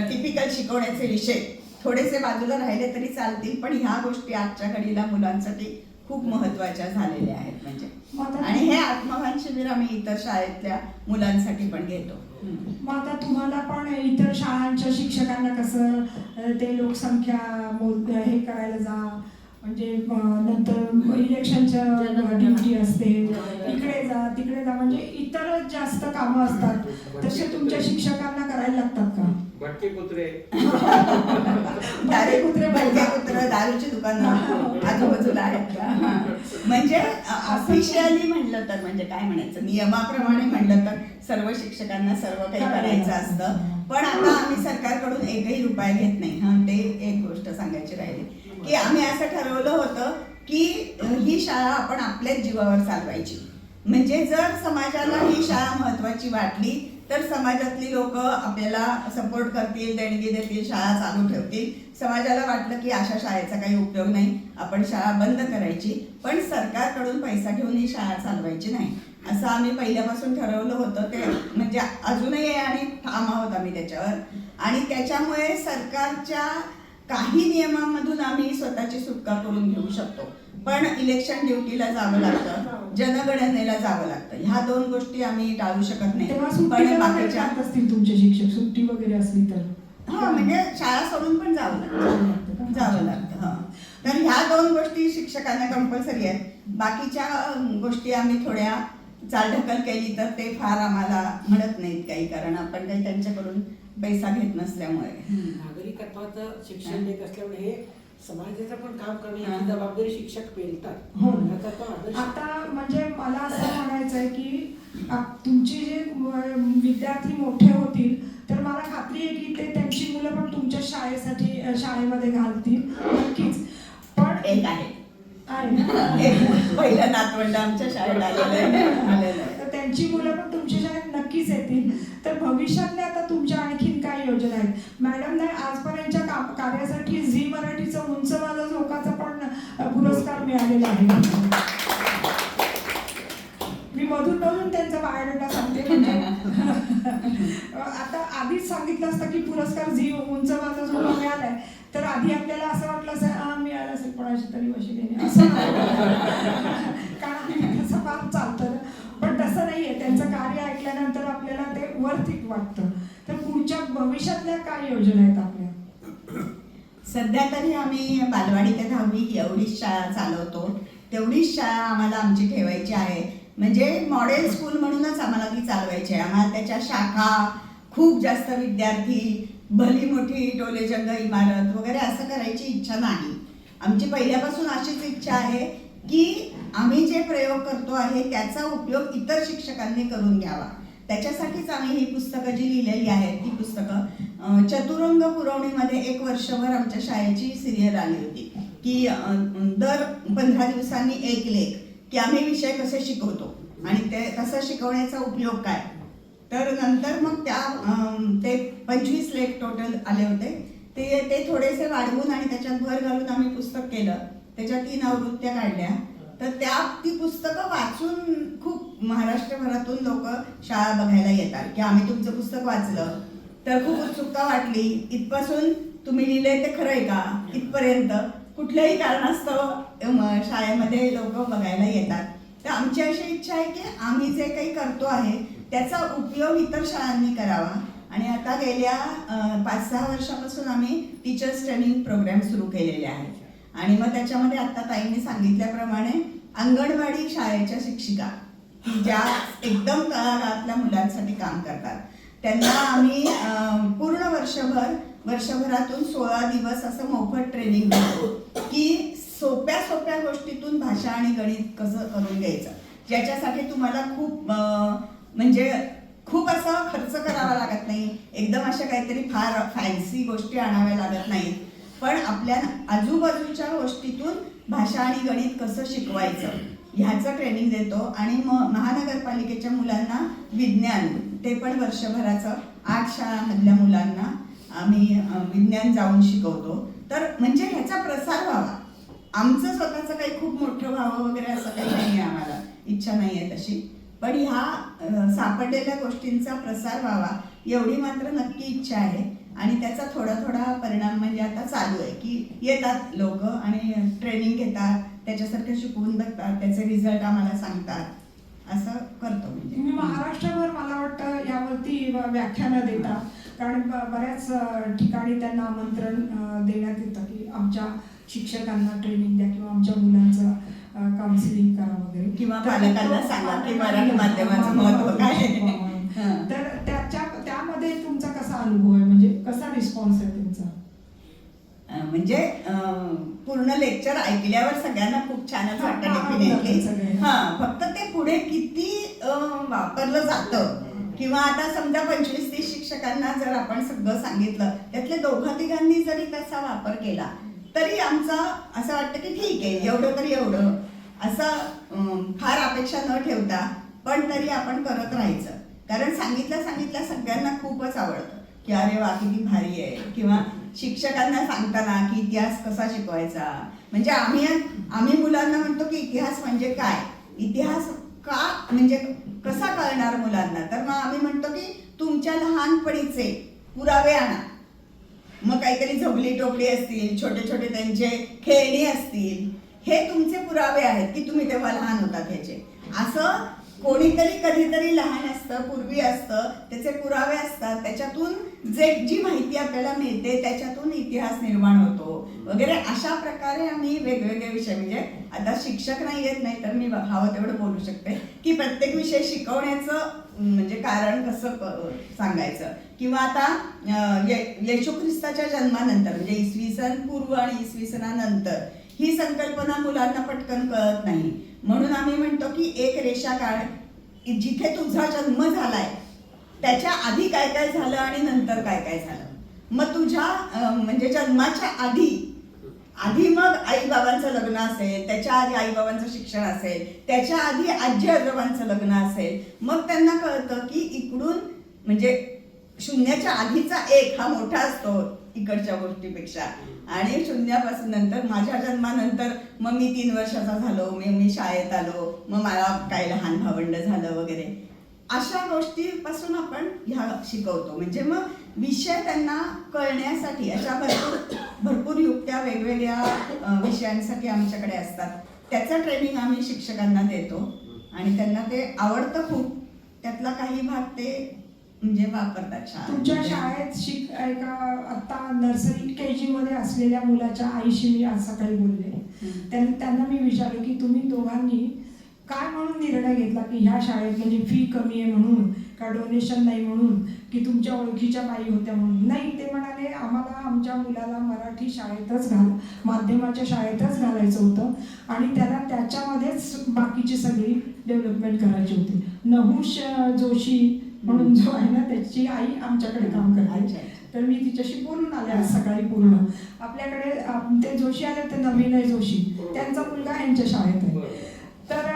G: टिपिकल शिकवण्याचे विषय थोडेसे बाजूला राहिले तरी चालतील, पण ह्या गोष्टी आजच्या घडीला मुलांसाठी खूप महत्वाच्या झालेल्या आहेत. म्हणजे आणि हे आत्मभान शिबिर आम्ही इतर शाळेतल्या मुलांसाठी पण घेतो.
A: मग आता तुम्हाला पण इतर शाळांच्या शिक्षकांना कसं ते लोकसंख्या हे करायला जा, म्हणजे नंतर इलेक्शनच्या ड्युटी असते, इकडे जा तिकडे जा, म्हणजे इतर जास्त कामं असतात, तसे तुमच्या शिक्षकांना करायला लागतात का?
C: भटके कुत्रे
G: दारे कुत्रे भटके कुत्रे दारूची दुकानं आजूबाजूला आहेत का? म्हणजे ऑफिशियली म्हणलं तर म्हणजे काय म्हणायचं, नियमाप्रमाणे म्हणलं तर सर्व शिक्षकांना सर्व काही करायचं असतं. पण आता आम्ही सरकारकडून एकही रुपया घेत नाही. ते एक गोष्ट सांगायची राहिली की आम्ही असं ठरवलं होतं की ही शाळा आपण आपल्याच जीवावर चालवायची. म्हणजे जर समाजाला ही शाळा महत्वाची वाटली तर समाजातली लोक आपल्याला सपोर्ट करतील, देणगी देतील, शाळा चालू ठेवतील. समाजाला वाटलं की अशा शाळेचा काही उपयोग नाही, आपण शाळा बंद करायची, पण सरकारकडून पैसा घेऊन ही शाळा चालवायची नाही, असं आम्ही पहिल्यापासून ठरवलं होतं. ते म्हणजे अजूनही आणि ठाम आहोत आम्ही त्याच्यावर. आणि त्याच्यामुळे सरकारच्या काही नियमांमधून आम्ही स्वतःची सुटका करून घेऊ शकतो, पण इलेक्शन ड्युटीला जावं लागतं, जनगणनेला जावं लागतं. ह्या 2 गोष्टी आम्ही टाळू शकत नाही.
A: तेव्हा
G: पण
A: सुट्टी
G: बाकीच्या
A: असतील तुमचे शिक्षक, सुट्टी वगैरे असली तर
G: म्हणजे शाळा सोडून पण जावं लागतं. तर ह्या 2 गोष्टी शिक्षकांना कंपल्सरी आहेत. बाकीच्या गोष्टी आम्ही थोड्या चालढकल केली तर ते फार आम्हाला म्हणत नाहीत काही, कारण आपण काही त्यांच्याकडून पैसा घेत नसल्यामुळे.
E: नागरिकत्वाचं शिक्षण देत असल्यामुळे हे समाजाचं पण काम करण्याची जबाबदारी शिक्षक पेलतात.
A: हो.
E: त्याचा तो आदर्श.
A: आता म्हणजे मला असं म्हणायचं आहे की तुमचे जे विद्यार्थी मोठे होतील तर मला खात्री आहे की ते त्यांची मुलं पण तुमच्या शाळेमध्ये घालतील नक्कीच. पण
G: एक आहे पहिलं नातवंड आमच्या शाळेत आलेलं आहे.
A: तर त्यांची मुलं पण तुमच्या शाळेत नक्कीच येतील. तर भविष्यातल्या आता तुमच्या आणखीन काय योजना आहेत? मॅडमने आजपर्यंतच्या कार्यासाठी झी मराठीचं उंच माझा झोकाचा पण पुरस्कार मिळालेला आहे. मी मधून त्यांचा बायोडेटा सांगते. म्हणजे आता आधीच सांगितलं असतं की पुरस्कार झी उंच माझा झोका मिळालाय तर आधी आपल्याला असं वाटलं असं मिळालं असेल कोणाशी तरी वशिलेने असं कारण त्याचं फार चालतं, पण तसं नाहीये. त्यांचं कार्य ऐकल्यानंतर आपल्याला ते वर्थ इट वाटतं. तर पुढच्या भविष्यातल्या काय योजना आहेत आपल्या?
G: सध्या तरी आम्ही बालवाडी ते 10वी एवढीच शाळा चालवतो. तेवढीच शाळा आम्हाला आमची ठेवायची आहे. म्हणजे मॉडेल स्कूल म्हणूनच आम्हाला ती चालवायची आहे. आम्हाला त्याच्या शाखा, खूप जास्त विद्यार्थी, भली मोठी टोलेजंग इमारत वगैरे असं करायची इच्छा नाही. आमची पहिल्यापासून अशीच इच्छा आहे की आम्ही जे प्रयोग करतो आहे त्याचा उपयोग इतर शिक्षकांनी करून घ्यावा. त्याच्यासाठीच आम्ही ही पुस्तकं जी लिहिलेली आहेत ती पुस्तकं चतुरंग पुरवणीमध्ये 1 वर्षभर आमच्या शाळेची सिरियल आली होती की दर 15 दिवसांनी 1 लेख की आम्ही विषय कसे शिकवतो आणि ते तसं शिकवण्याचा उपयोग काय. तर नंतर मग ते 25 लेख टोटल आले होते. ते थोडेसे वाढवून आणि त्याच्यात भर घालून आम्ही पुस्तक केलं. त्याच्या 3 आवृत्त्या काढल्या. तर ती पुस्तकं वाचून खूप महाराष्ट्रभरातून लोक शाळा बघायला येतात की आम्ही तुमचं पुस्तक वाचलं, तर खूप उत्सुकता वाटली. इथपासून तुम्ही लिहिलंय ते खरंय का इथपर्यंत कुठल्याही कारणास्तव शाळेमध्ये लोक बघायला येतात. तर आमची अशी इच्छा आहे की आम्ही जे काही करतो आहे त्याचा उपयोग इतर शाळांनी करावा. आणि आता गेल्या 5-6 वर्षापासून आम्ही टीचर्स ट्रेनिंग प्रोग्राम सुरू केलेले आहेत. आणि मग त्याच्यामध्ये आता ताईंनी सांगितल्याप्रमाणे अंगणवाडी शाळेच्या शिक्षिका ज्या एकदम तळागाळातल्या मुलांसाठी काम करतात त्यांना आम्ही पूर्ण वर्षभरातून 16 दिवस असं मोफत ट्रेनिंग देतो की सोप्या सोप्या गोष्टीतून भाषा आणि गणित कसं करून घ्यायचं, ज्याच्यासाठी तुम्हाला खूप असा खर्च करावा लागत नाही, एकदम अशा काहीतरी फार फॅन्सी गोष्टी आणाव्या लागत नाहीत, पण आपल्या आजूबाजूच्या गोष्टीतून भाषा आणि गणित कसं शिकवायचं ह्याचं ट्रेनिंग देतो. आणि महानगरपालिकेच्या मुलांना विज्ञान, ते पण वर्षभराचं 8 शाळांमधल्या मुलांना आम्ही विज्ञान जाऊन शिकवतो. तर म्हणजे ह्याचा प्रसार व्हावा. आमचं स्वतःचं काही खूप मोठं व्हावं वगैरे असं काही नाही आहे, आम्हाला इच्छा नाही आहे तशी, पण ह्या सापडलेल्या गोष्टींचा प्रसार व्हावा एवढी मात्र नक्की इच्छा आहे. आणि त्याचा थोडा थोडा परिणाम म्हणजे आता चालू आहे की येतात लोक आणि ट्रेनिंग घेतात, त्याच्यासारखं शिकवून बघतात, त्याचे रिझल्ट आम्हाला सांगतात, असं करतो. म्हणजे
A: तुम्ही महाराष्ट्रभर मला वाटतं यावरती व्याख्यानं देता, कारण बऱ्याच ठिकाणी त्यांना आमंत्रण देण्यात येतं की आमच्या शिक्षकांना ट्रेनिंग द्या किंवा आमच्या मुलांचं काउन्सिलिंग करा वगैरे,
G: किंवा पालकांना सांगा की मराठी माध्यमाचं महत्त्व काय आहे.
A: तर त्यामध्ये तुमचा कसा अनुभव आहे, म्हणजे कसा रिस्पॉन्स आहे तुमचा?
G: म्हणजे पूर्ण लेक्चर ऐकल्यावर सगळ्यांना खूप छानच वाटतं डेफिनेटली. फक्त ते पुढे किती वापरलं जातं, किंवा आता समजा 25-30 शिक्षकांना जर आपण सगळं सांगितलं त्यातले 2-3 जरी त्याचा वापर केला तरी आमचा असं वाटतं की ठीक आहे, एवढं तरी एवढं, असं फार अपेक्षा न ठेवता पण तरी आपण करत राहायचं. कारण सांगितलं सगळ्यांना खूपच आवडतं की अरे वा किती भारी आहे. किंवा शिक्षकांना सांगताना की इतिहास कसा शिकवायचा, म्हणजे आम्ही मुलांना म्हणतो की इतिहास म्हणजे काय, इतिहास का म्हणजे कसा कळणार मुलांना, तर मग आम्ही म्हणतो की तुमच्या लहानपणीचे पुरावे आणा. मग काहीतरी झोपली टोपली असतील, छोटे छोटे त्यांचे खेळणी असतील, हे तुमचे पुरावे आहेत की तुम्ही तेव्हा लहान होतात ह्याचे. असं कोणीतरी कधीतरी लहान असतं, पूर्वी असतं, त्याचे पुरावे असतात, त्याच्यातून जी माहिती आपल्याला मिळते त्याच्यातून इतिहास निर्माण होतो वगैरे. अशा प्रकारे आम्ही वेगवेगळे विषय, म्हणजे आता शिक्षक नाही येत नाही तर मी हवं तेवढं बोलू शकते की प्रत्येक विषय शिकवण्याचं म्हणजे कारण कसं सांगायचं. किंवा आता येशू ख्रिस्ताच्या जन्मानंतर म्हणजे इसवी पूर्व आणि इसवी सनानंतर ही संकल्पना मुलांना पटकन कळत नाही, म्हणून आम्ही म्हणतो की एक रेषा काढ, जिथे तुझा जन्म झालाय त्याच्या आधी काय काय झालं आणि नंतर काय काय झालं. मग तुझ्या म्हणजे जन्माच्या आधी मग आईबाबांचं लग्न असेल, त्याच्या आधी आईबाबांचं शिक्षण असेल, त्याच्या आधी आजी आजोबांचं लग्न असेल, मग त्यांना कळतं की इकडून म्हणजे शून्याच्या आधीचा 1 हा मोठा असतो इकडच्या गोष्टीपेक्षा, आणि शून्यापासून नंतर माझ्या जन्मानंतर मग मी 3 वर्षाचा झालो, मी शाळेत आलो, मग मला काय लहान भावंड झालं वगैरे. अशा गोष्टीपासून आपण ह्या शिकवतो. म्हणजे मग विषय त्यांना कळण्यासाठी अशा भरपूर युक्त्या वेगवेगळ्या विषयांसाठी आमच्याकडे असतात. त्याचं ट्रेनिंग आम्ही शिक्षकांना देतो आणि त्यांना ते आवडतं खूप. त्यातला काही भाग ते म्हणजे वापरतात.
A: तुमच्या शाळेत आता नर्सरी KG मध्ये असलेल्या मुलाच्या आईशी मी आज सकाळी बोलले. त्यांना मी विचारलं की तुम्ही दोघांनी काय म्हणून निर्णय घेतला की ह्या शाळेत म्हणजे फी कमी आहे म्हणून, का डोनेशन नाही म्हणून, की तुमच्या ओळखीच्या बाई होत्या म्हणून? नाही, ते म्हणाले आम्हाला आमच्या मुलाला मराठी शाळेतच माध्यमाच्या शाळेतच घालायचं होतं आणि त्याला त्याच्यामध्येच बाकीची सगळी डेव्हलपमेंट करायची होती. नहुष जोशी म्हणून जो आहे ना, त्याची आई आमच्याकडे काम करते. तर मी तिच्याशी बोलून आले आज सकाळी पूर्ण. आपल्याकडे ते जोशी आले, ते नवीन आहे जोशी, त्यांचा मुलगा यांच्या शाळेत आहे. तर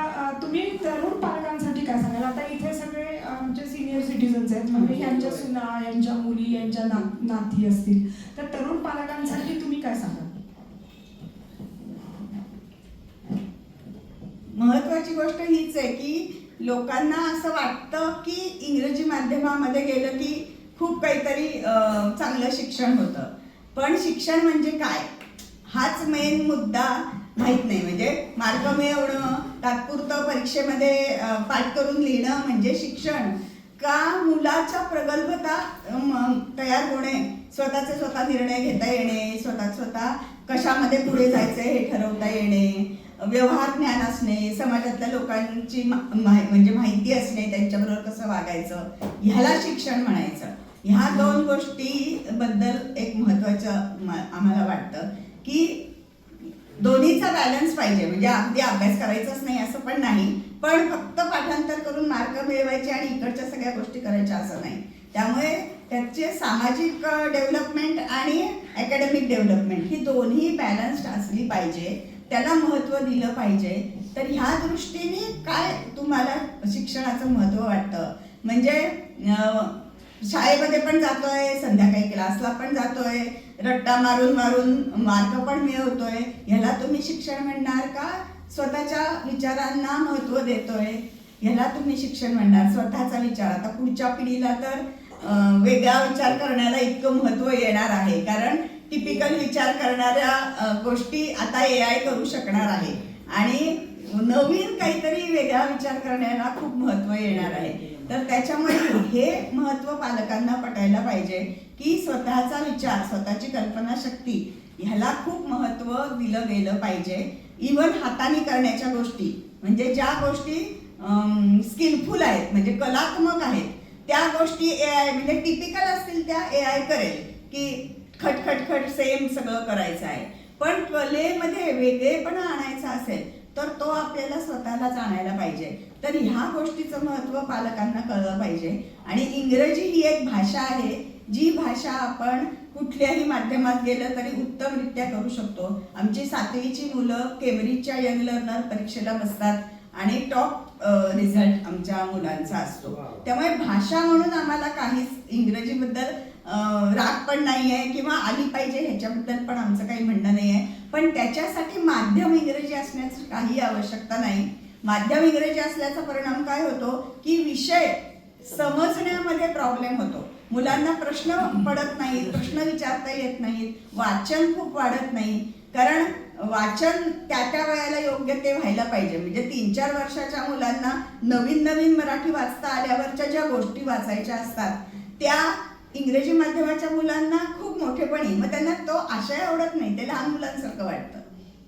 A: तुम्ही तरुण पालकांसाठी काय सांगाल? आता इथे सगळे आमचे सिनियर सिटीजन्स आहेत, म्हणजे यांच्या सुना, यांच्या मुली, यांच्या नाती असतील, तर तरुण पालकांसाठी तुम्ही काय सांगाल?
G: महत्वाची गोष्ट हीच आहे की लोकांना असं वाटतं की इंग्रजी माध्यमामध्ये गेलं की खूप काहीतरी चांगलं शिक्षण होतं, पण शिक्षण म्हणजे काय हाच मेन मुद्दा माहीत नाही. म्हणजे मार्क मिळवणं, तात्पुरतं परीक्षेमध्ये पाठ करून लिहिणं म्हणजे शिक्षण का? मुलाच्या प्रगल्भता तयार होणे, स्वतःचे स्वतः निर्णय घेता येणे, स्वतः कशामध्ये पुढे जायचं हे ठरवता येणे, व्यवहार ज्ञान असणे, समाजातल्या लोकांची म्हणजे माहिती असणे, त्यांच्याबरोबर कसं वागायचं, ह्याला शिक्षण म्हणायचं. ह्या 2 गोष्टीबद्दल एक महत्त्वाचं आम्हाला वाटतं की दोन्हीचा बॅलन्स पाहिजे. म्हणजे अगदी अभ्यास करायचाच नाही असं पण नाही, पण फक्त पाठांतर करून मार्क मिळवायचे आणि इकडच्या सगळ्या गोष्टी करायच्या असं नाही. त्यामुळे त्याचे सामाजिक डेव्हलपमेंट आणि अकॅडमिक डेव्हलपमेंट ही दोन्ही बॅलन्स्ड असली पाहिजे, त्याला महत्त्व दिलं पाहिजे. तर ह्या दृष्टीने काय तुम्हाला शिक्षणाचं महत्त्व वाटतं? म्हणजे शाळेमध्ये पण जातोय, संध्याकाळी क्लासला पण जातोय, रट्टा मारून मार्क पण मिळवतोय, ह्याला तुम्ही शिक्षण म्हणणार का? स्वतःच्या विचारांना महत्त्व देतोय ह्याला तुम्ही शिक्षण म्हणणार? स्वतःचा विचार, आता पुढच्या पिढीला तर वेगळा विचार करण्याला इतकं महत्त्व येणार आहे, कारण टिपिकल विचार करणाऱ्या गोष्टी आता AI करू शकणार आहे आणि नवीन काहीतरी वेगळा विचार करण्याला खूप महत्त्व येणार आहे. तर त्याच्यामुळे हे महत्त्व पालकांना पटायला पाहिजे की स्वतःचा विचार, स्वतःची कल्पनाशक्ती ह्याला खूप महत्त्व दिलं गेलं पाहिजे. इव्हन हाताने करण्याच्या गोष्टी, म्हणजे ज्या गोष्टी स्किलफुल आहेत, म्हणजे कलात्मक आहेत, त्या गोष्टी AI म्हणजे टिपिकल असतील त्या AI करेल की खटखटखट सेम सगळं करायचं आहे. पण कलेमध्ये वेगळेपणा आणायचा असेल तर तो आपल्याला स्वतःला जाणायला पाहिजे. तर ह्या गोष्टीचं महत्त्व पालकांना कळलं पाहिजे. आणि इंग्रजी ही एक भाषा आहे, जी भाषा आपण कुठल्याही माध्यमात गेलं तरी उत्तमरित्या करू शकतो. आमची 7वीची मुलं केम्ब्रिजच्या यंग लर्नर परीक्षेला बसतात आणि टॉप रिझल्ट आमच्या मुलांचा असतो. त्यामुळे भाषा म्हणून आम्हाला काहीच इंग्रजीबद्दल राग पण नाही आहे किंवा आली पाहिजे ह्याच्याबद्दल पण आमचं काही म्हणणं नाही आहे. पण त्याच्यासाठी माध्यम इंग्रजी असण्याची काही आवश्यकता नाही. माध्यम इंग्रजी असल्याचा परिणाम काय होतो की विषय समजण्यामध्ये प्रॉब्लेम होतो, मुलांना प्रश्न पडत नाहीत, प्रश्न विचारता येत नाहीत, वाचन खूप वाढत नाही. कारण वाचन त्या वेळेला योग्य ते व्हायला पाहिजे. म्हणजे 3-4 वर्षाच्या मुलांना नवीन मराठी वाचता आल्यावरच्या ज्या गोष्टी वाचायच्या असतात त्या इंग्रजी माध्यमाच्या मुलांना खूप मोठेपणी, मग त्यांना तो आशय आवडत नाही, ते लहान मुलांसारखं वाटतं.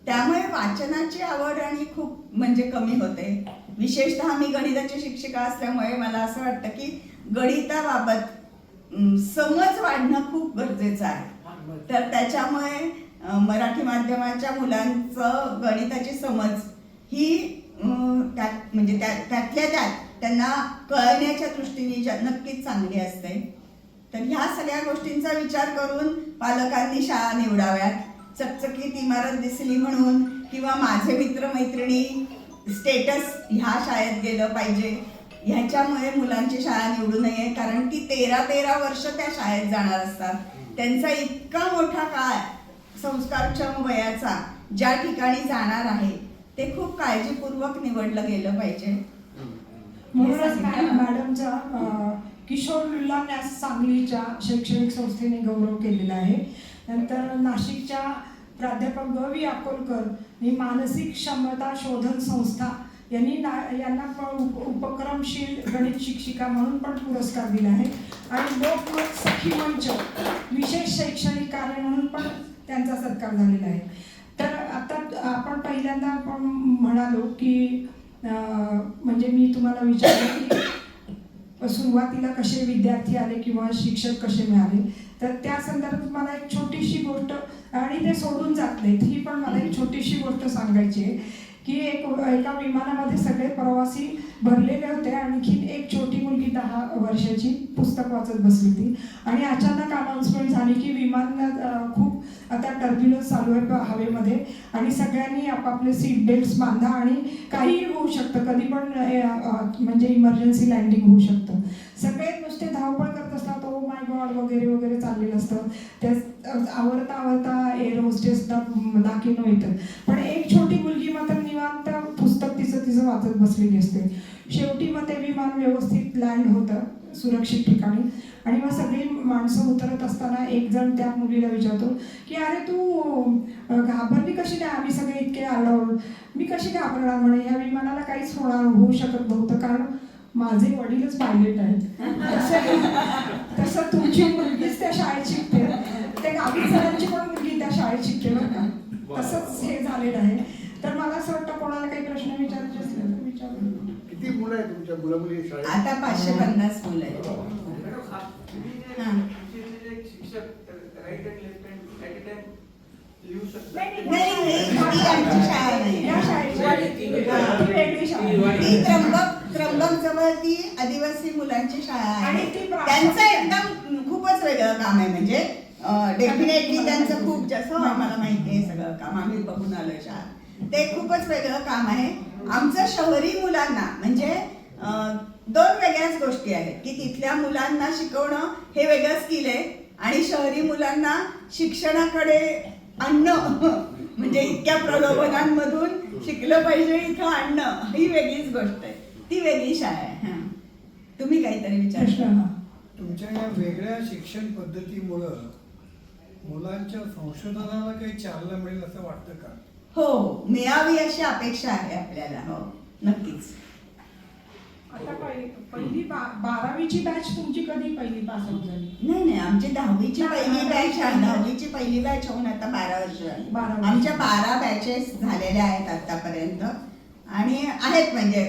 G: त्यामुळे वाचनाची आवड आणि खूप म्हणजे कमी होते. विशेषतः मी गणिताची शिक्षिका असल्यामुळे मला असं वाटतं की गणिताबाबत समज वाढणं खूप गरजेचं आहे. तर त्याच्यामुळे मराठी माध्यमाच्या मुलांचं गणिताची समज ही म्हणजे त्यातल्या त्यात त्यांना कळण्याच्या दृष्टीने नक्कीच चांगली असते. तर ह्या सगळ्या गोष्टींचा विचार करून पालकांनी शाळा निवडाव्यात. चकचकीत इमारत दिसली म्हणून किंवा माझे मित्रमैत्रिणी स्टेटस ह्या शाळेत गेलं पाहिजे ह्याच्यामुळे मुलांची शाळा निवडू नये. कारण ती 13 वर्ष त्या शाळेत जाणार असतात. त्यांचा इतका मोठा काळ संस्कारक्षम वयाचा ज्या ठिकाणी जाणार आहे ते खूप काळजीपूर्वक निवडलं गेलं पाहिजे.
A: म्हणूनच मॅडमचा किशोर लुल्लान्यास सांगलीच्या शैक्षणिक संस्थेने गौरव केलेला आहे. नंतर नाशिकच्या प्राध्यापक ग.वी. अकोलकर ही मानसिक क्षमता शोधन संस्था यांना उपक्रमशील गणित शिक्षिका म्हणून पण पुरस्कार दिला आहे. आणि लोकमत सखी मंच विशेष शैक्षणिक कार्य म्हणून पण त्यांचा सत्कार झालेला आहे. तर आता आपण पहिल्यांदा आपण म्हणालो की म्हणजे मी तुम्हाला विचारलं की सुरुवातीला कसे विद्यार्थी आले किंवा शिक्षक कसे मिळाले, तर त्या संदर्भात मला एक छोटीशी गोष्ट, आणि ते सोडून जात नाहीत, ही पण मला एक छोटीशी गोष्ट सांगायची आहे की एका विमानामध्ये सगळे प्रवासी भरलेले होते. आणखी एक छोटी मुलगी 10 वर्षाची पुस्तक वाचत बसली होती आणि अचानक अनाउन्समेंट झाली की विमान खूप आता टर्ब्युलन्स चालू आहे हवेमध्ये आणि सगळ्यांनी आपापले सीट बेल्ट्स बांधा आणि काहीही होऊ शकतं, कधी पण म्हणजे इमर्जन्सी लँडिंग होऊ शकतं. सगळे नुसते धावपळ करत असतात, ओ माय गॉड वगैरे वगैरे चाललेलं असतं. त्या आवरता एअर होस्टेसला दाखवणं येतं. पण एक छोटी मुलगी मात्र निवांत पुस्तक तिचं तिचं वाचत बसलेली असते. शेवटी मग ते विमान व्यवस्थित लँड होतं सुरक्षित ठिकाणी आणि मग सगळी माणसं उतरत असताना एक जण त्या मुलीला विचारतो की अरे तू घाबरली कशी काय, आम्ही सगळे इतके आलो, मी कशी घाबरणार म्हणे, या विमानाला काहीच होऊ शकत नव्हतं कारण माझे वडीलच पायलट आहेत. तसं तुमची मुलगीच त्या शाळेत शिकते, त्या गावी सरांची पण मुलगी त्या शाळेत शिकते बरं का, तसंच हे झालेलं आहे. तर मला असं वाटतं कोणाला काही प्रश्न विचारायचे असले तर विचारू.
B: किती मुलं आहे तुमच्या मुला मुली शाळेत?
G: आता 550 मुलं आहेत. हां. नाही, ही आमची शाळा नाही.
A: या शाळेची ती वेगळी शाळा आहे.
G: ती त्र्यंबक जवळ ती आदिवासी मुलांची शाळा आहे.
A: आणि ती
G: त्यांचं एकदम खूपच वेगळं काम आहे. म्हणजे डेफिनेटली त्यांचं खूप जास्त आम्हाला माहिती आहे सगळं काम, आम्ही बघून आलोय शाळा. ते खूपच वेगळं काम आहे. आमचं शहरी मुलांना म्हणजे दोन वेगळ्याच गोष्टी आहेत की तिथल्या मुलांना शिकवणं हे वेगळं स्किल आहे आणि शहरी मुलांना शिक्षणाकडे आणणं म्हणजे इतक्या प्रलोभनांमधून शिकलं पाहिजे इथं आणणं ही वेगळीच गोष्ट आहे. ती वेगळी शाळा आहे. हां. तुम्ही काहीतरी विचार
A: प्रश्न
H: तुमच्या या वेगळ्या शिक्षण पद्धतीमुळं मुलांच्या संशोधनाला काही चालना मिळेल असं वाटतं का?
G: हो, मिळावी अशी अपेक्षा आहे आपल्याला. हो, नक्कीच.
A: आता पहिली 12वीची बॅच तुमची कधी पहिली पास आउट झाली?
G: नाही, आमची 10वीची पहिली बॅच आहे. 10वीची पहिली बॅच होऊन आता 12 वर्ष झाली. आमच्या 12 बॅचेस झालेल्या आहेत आतापर्यंत आणि आहेत म्हणजे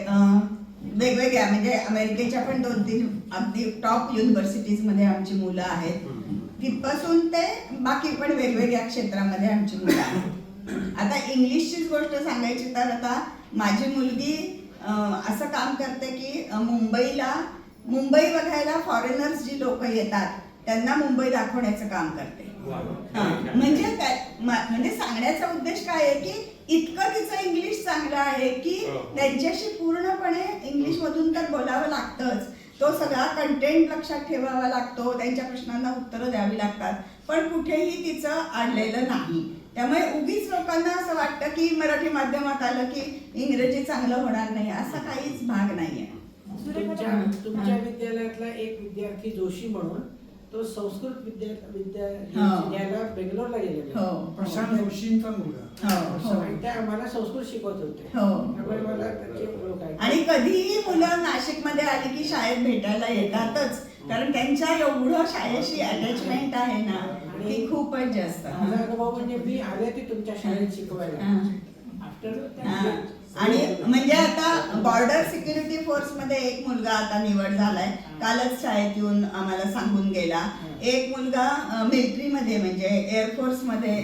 G: वेगवेगळ्या म्हणजे अमेरिकेच्या पण 2-3 अगदी टॉप युनिव्हर्सिटीजमध्ये आमची मुलं आहेत. तिथपासून ते बाकी पण वेगवेगळ्या क्षेत्रामध्ये आमची मुलं आहेत. आता इंग्लिशचीच गोष्ट सांगायची तर आता माझी मुलगी असं काम करते की मुंबई बघायला फॉरेनर्स जी लोक येतात त्यांना मुंबई दाखवण्याचं काम करते. म्हणजे सांगण्याचा उद्देश काय आहे की इतकं तिचं इंग्लिश चांगलं आहे की त्यांच्याशी पूर्णपणे इंग्लिश मधून तर बोलावं लागतंच. तो सगळा कंटेंट लक्षात ठेवावा लागतो, त्यांच्या प्रश्नांना उत्तरं द्यावी लागतात, पण कुठेही तिचं अडलेलं नाही. त्यामुळे उगीच लोकांना असं वाटतं की मराठी माध्यमात आलं की इंग्रजी चांगलं होणार नाही, असा काहीच भाग नाहीये.
E: तुमच्या विद्यालयातला एक विद्यार्थी जोशी म्हणून तो संस्कृत विद्यालयाला बेंगलोरला गेलेला.
H: प्रशांत जोशींचा मुलगा.
E: आणि ते आम्हाला संस्कृत शिकवत होते. त्यामुळे मला त्याची ओळख आहे.
G: आणि कधीही मुलं नाशिकमध्ये आली की शाळेत भेटायला येतातच कारण त्यांच्या एवढं शाळेशी अटॅचमेंट आहे ना ती खूपच जास्त.
E: माझा अनुभव म्हणजे मी आले ते तुमच्या शाळेत शिकवायला.
G: आणि म्हणजे आता बॉर्डर सिक्युरिटी फोर्स मध्ये एक मुलगा आता निवड झालाय, कालच शाळेत येऊन आम्हाला सांगून गेला. एक मुलगा मिलिटरीमध्ये म्हणजे एअरफोर्स मध्ये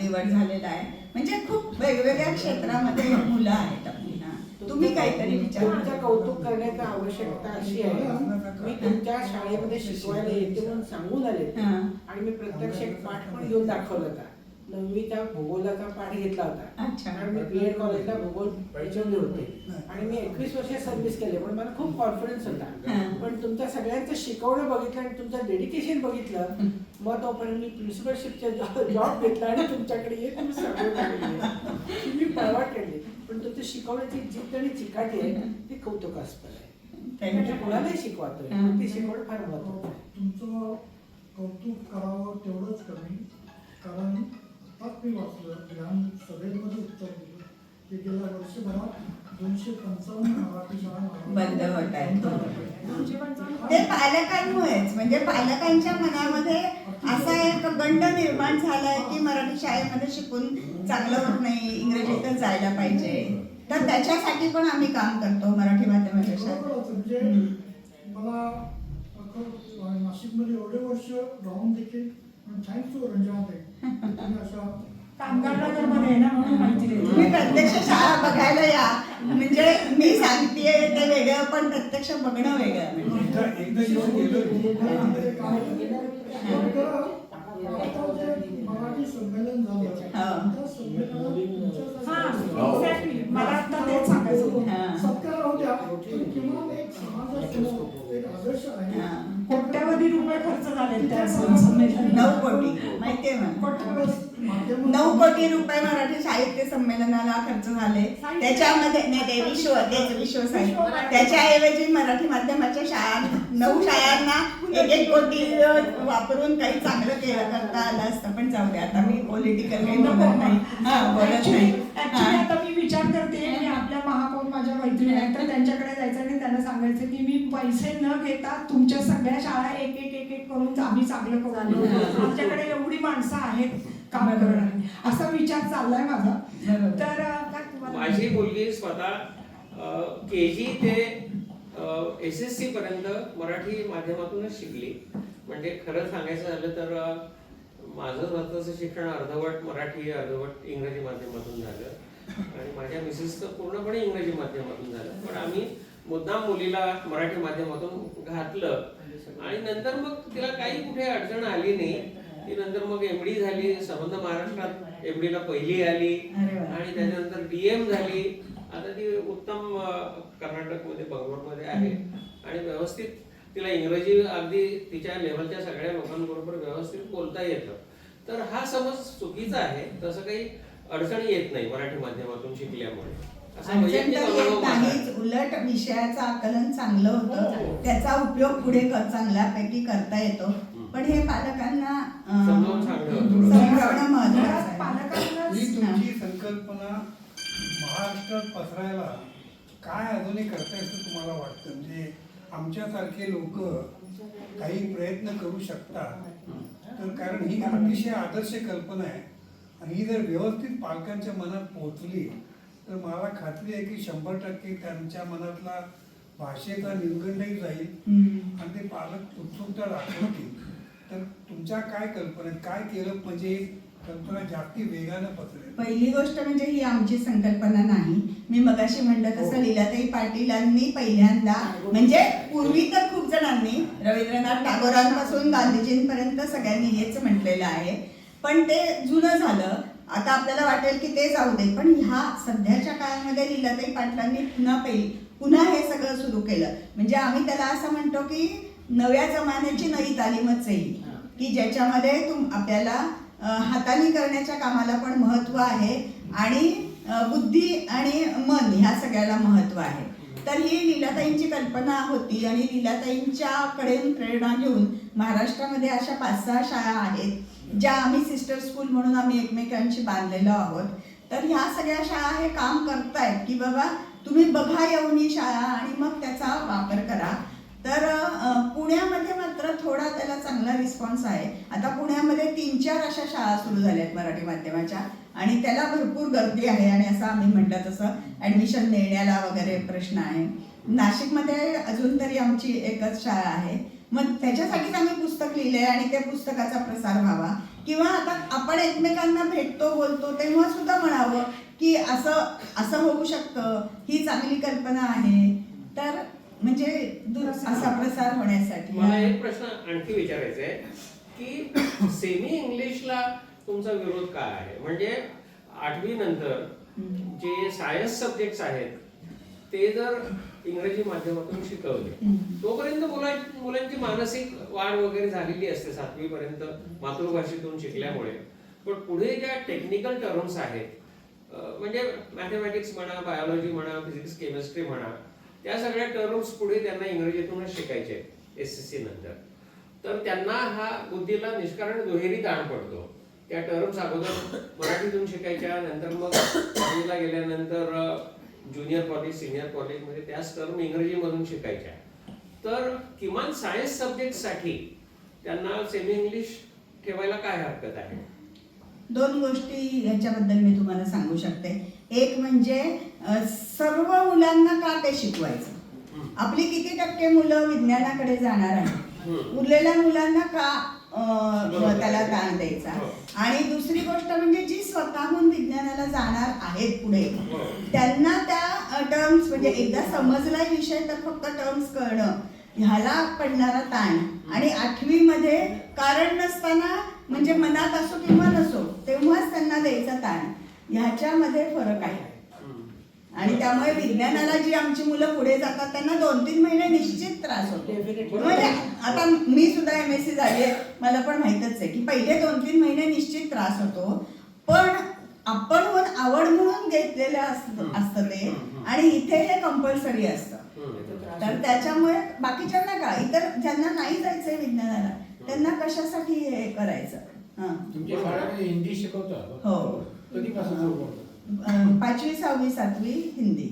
G: निवड झालेला आहे. म्हणजे खूप वेगवेगळ्या क्षेत्रामध्ये मुलं आहेत आपली. तुम्ही काहीतरी
E: तुमचं कौतुक करण्याची आवश्यकता अशी आहे, मी तुमच्या शाळेमध्ये शिकवायला येते म्हणून सांगून आले आणि मी प्रत्यक्ष एक पाठ पण घेऊन दाखवला होता. 9वीचा भूगोलाचा पाठ घेतला होता कारण मी बीएड कॉलेजला भूगोल शिकवले होते आणि मी 21 वर्ष सर्व्हिस केले पण मला खूप कॉन्फिडन्स होता. पण तुमच्या सगळ्यांचं शिकवणं बघितलं आणि तुमचं डेडिकेशन बघितलं मग तोपर्यंत मी प्रिन्सिपलशिपचा जॉब घेतला आणि तुमच्याकडे येत मी सगळं मी परवाट केली. पण तुमचं शिकवण्याची जिद्द आणि चिकाटी आहे ती कौतुकास्पद आहे. म्हणजे कोणालाही शिकवतोय ती शिकवण फार महत्त्वाचं आहे.
H: तुमचं कौतुक करावं तेवढंच कमी, कारण आज मी वाचलं विधानसभेमध्ये उत्तर दिलं की गेल्या वर्षभरात 255 मराठी शाळा
G: बंद होत आहेत. ते पालकांमुळेच म्हणजे पालकांच्या मनामध्ये असा एक गंड निर्माण झालाय की मराठी शाळेमध्ये शिकून चांगलं होत नाही, इंग्रजीतच जायला पाहिजे. तर त्याच्यासाठी पण आम्ही काम करतो मराठी माध्यमाच्या शाळेत.
H: म्हणजे मला नाशिकमध्ये एवढे वर्ष राहून देखील थँक्स टू रंजनाताई अशा
A: कामगार नगरमध्ये आहे ना म्हणून माहिती देते.
G: तुम्ही प्रत्यक्ष शाळा बघायला या. म्हणजे मी सांगतेय ते वेगळं पण प्रत्यक्ष बघणं वेगळं.
H: एकदा येऊन मराठी संमेलन झालं त्या संमेलनात
A: मला आता तेच सांगायचं होतं.
H: सत्कार होत्या किमान एक समाजासमोर एक आदर्श आहे.
A: कोट्यावधी रुपये खर्च झाले आहेत त्या संमेलनात.
G: 9 कोटी माहितीये मला. 9 कोटी रुपये मराठी साहित्य संमेलनाला खर्च झाले. त्याच्यामध्ये नाही ते विश्व साहित्य, त्याच्याऐवजी मराठी माध्यमाच्या शाळा 9 शाळांना 1-1 कोटी वापरून काही चांगलं केलं करता आलं असतं. पण जाऊ दे, आता मी पॉलिटिकल काही बोलत नाही.
A: ऍक्च्युली आता मी विचार करते की आपल्या महापौर माझ्या मैत्रिणी आहेत तर त्यांच्याकडे जायचं आणि त्यांना सांगायचं की मी पैसे न घेता तुमच्या सगळ्या शाळा एक करून आम्ही चांगलं करू. आमच्याकडे एवढी माणसं आहेत काम करणारी, असा विचार चाललाय माझा. तर काय तुम्हाला
C: माझी मुलगी स्वतः KG ते SSC पर्यंत मराठी माध्यमातूनच शिकली. म्हणजे खरं सांगायचं झालं तर माझं स्वतःचं शिक्षण अर्धवट मराठी अर्धवट इंग्रजी माध्यमातून झालं आणि माझ्या मिसेसचं पूर्णपणे इंग्रजी माध्यमातून झालं. पण आम्ही मुद्दाम मुलीला मराठी माध्यमातून घातलं आणि नंतर मग तिला काही कुठे अडचण आली नाही. ती नंतर मग MD झाली, संबंध महाराष्ट्रात MD ला पहिली आली आणि त्याच्यानंतर DM झाली. आता ती उत्तम कर्नाटकमध्ये बंगलोरमध्ये आहे आणि व्यवस्थित तिला इंग्रजी अगदी तिच्या लेवलच्या सगळ्या लोकांबरोबर व्यवस्थित बोलता येतं. तर हा समज चुकीचा आहे. तसं काही अडचणी येत नाही मराठी माध्यमातून शिकल्यामुळे. असं वैयक्तिक अनुभव माझा आहे.
G: उलट विषयाचं आकलन चांगलं होतं, त्याचा उपयोग पुढे चांगल्यापैकी करता येतो. पण हे पालकांना
C: समजावून सांगणं
G: समजावणं महत्त्वाचं आहे.
A: पालकांना
I: ही तुमची संकल्पना महाराष्ट्रात पसरायला काय अजूनही करताय असं तुम्हाला वाटतं? म्हणजे आमच्यासारखे लोक काही प्रयत्न करू शकतात तर, कारण ही अतिशय आदर्श कल्पना आहे आणि ही जर व्यवस्थित पालकांच्या मनात पोहोचली तर मला खात्री आहे की 100% त्यांच्या मनातला भाषेचा निर्गंडही जाईल आणि ते पालक उत्सुकता दाखवतील. तर तुमच्या काय कल्पना आहेत, काय केलं म्हणजे कल्पना जास्ती वेगानं पसरेल?
G: पहिली गोष्ट म्हणजे ही आमची संकल्पना नाही. मी मगाशी म्हणलं तसं लीलाताई पाटीलांनी पहिल्यांदा, म्हणजे पूर्वी तर खूप जणांनी रवींद्रनाथ टागोरांपासून गांधीजींपर्यंत सगळ्यांनी हेच म्हटलेलं आहे. पण ते जुनं झालं. आता आपल्याला वाटेल की ते जाऊ दे, पण ह्या सध्याच्या काळामध्ये लीलाताई पाटलांनी पुन्हा हे सगळं सुरू केलं. म्हणजे आम्ही त्याला असं म्हणतो की नव्या जमान्याची नवी तालीमच आहे की ज्याच्यामध्ये आपल्याला हाताने करण्याच्या कामाला पण महत्त्व आहे आणि बुद्धी आणि मन ह्या सगळ्याला महत्त्व आहे. तर ही लीलाताईंची कल्पना होती आणि लीलाताईंच्याकडे प्रेरणा घेऊन महाराष्ट्रामध्ये अशा 5-6 शाळा आहेत ज्या आम्ही सिस्टर स्कूल म्हणून आम्ही एकमेकांशी बांधलेलो आहोत. तर ह्या सगळ्या शाळा हे काम करतायत की बाबा तुम्ही बघा येऊन ही शाळा आणि मग त्याचा वापर करा. तर पुण्यामध्ये मात्र थोडा त्याला चांगला रिस्पॉन्स आहे. आता पुण्यामध्ये 3-4 अशा शाळा सुरू झाल्या आहेत मराठी माध्यमाच्या आणि त्याला भरपूर गर्दी आहे आणि असं आम्ही म्हटलं तसं ॲडमिशन देण्याला वगैरे प्रश्न आहे. नाशिकमध्ये अजून तरी आमची एकच शाळा आहे. मग त्याच्यासाठीच आम्ही पुस्तक लिहिले आणि त्या पुस्तकाचा प्रसार व्हावा किंवा आता आपण एकमेकांना भेटतो बोलतो तेव्हा सुद्धा म्हणावं की असं होऊ शकतं, ही चांगली कल्पना आहे. तर म्हणजे असा प्रसार होण्यासाठी
C: मला एक प्रश्न आणखी विचारायचा आहे की सेमी इंग्लिशला तुमचा विरोध काय आहे? म्हणजे 8वी नंतर जे सायन्स सब्जेक्ट्स आहेत ते जर इंग्रजी माध्यमातून शिकवले तोपर्यंत मुलांची मानसिक वाढ वगैरे झालेली असते 7वी पर्यंत मातृभाषेतून शिकल्यामुळे. पण पुढे ज्या टेक्निकल टर्म्स आहेत म्हणजे मॅथमॅटिक्स म्हणा, बायोलॉजी म्हणा, फिजिक्स केमिस्ट्री म्हणा, त्या सगळ्या टर्म्स पुढे त्यांना इंग्रजीतूनच शिकायचे SSC नंतर. तर त्यांना हा बुद्धीला निष्कारण दुहेरी ताण पडतो. त्या टर्म्स अगोदर मराठीतून शिकायच्या, नंतर मग कॉलेजला गेल्यानंतर ज्युनियर कॉलेज सिनियर कॉलेजमध्ये त्याच टर्म इंग्रजीमधून शिकायच्या. तर किमान सायन्स सब्जेक्टसाठी त्यांना सेमी इंग्लिश ठेवायला काय हरकत आहे?
G: 2 गोष्टी ह्याच्याबद्दल मी तुम्हाला सांगू शकते. एक म्हणजे सर्व मुलांना का ते शिकवायचं? आपली किती टक्के मुलं विज्ञानाकडे जाणार आहेत, उरलेल्या मुलांना का त्याला ताण द्यायचा? आणि दुसरी गोष्ट म्हणजे जी स्वतःहून विज्ञानाला जाणार आहेत पुढे त्यांना त्या टर्म्स म्हणजे एकदा समजला विषय तर फक्त टर्म्स कळणं ह्याला पडणारा ताण आणि 8वी मध्ये कारण नसताना म्हणजे मनात असो किंवा नसो तेव्हाच त्यांना द्यायचा ताण ह्याच्यामध्ये फरक आहे. आणि त्यामुळे विज्ञानाला जी आमची मुलं पुढे जातात त्यांना 2-3 महिने निश्चित त्रास होतो. म्हणजे आता मी सुद्धा MSc झाली आहे, मला पण माहीतच आहे की पहिले 2-3 महिने निश्चित त्रास होतो, पण आपण आवड म्हणून घेतलेलं असतं ते, आणि इथे हे कंपल्सरी असतं. तर त्याच्यामुळे बाकीच्यांना का, इतर ज्यांना नाही जायचंय विज्ञानाला त्यांना कशासाठी हे करायचं.
J: तुमच्या शाळेमध्ये हिंदी शिकवतात?
G: हो.
J: कधीपासून शिकवतात?
G: 5वी 6वी 7वी हिंदी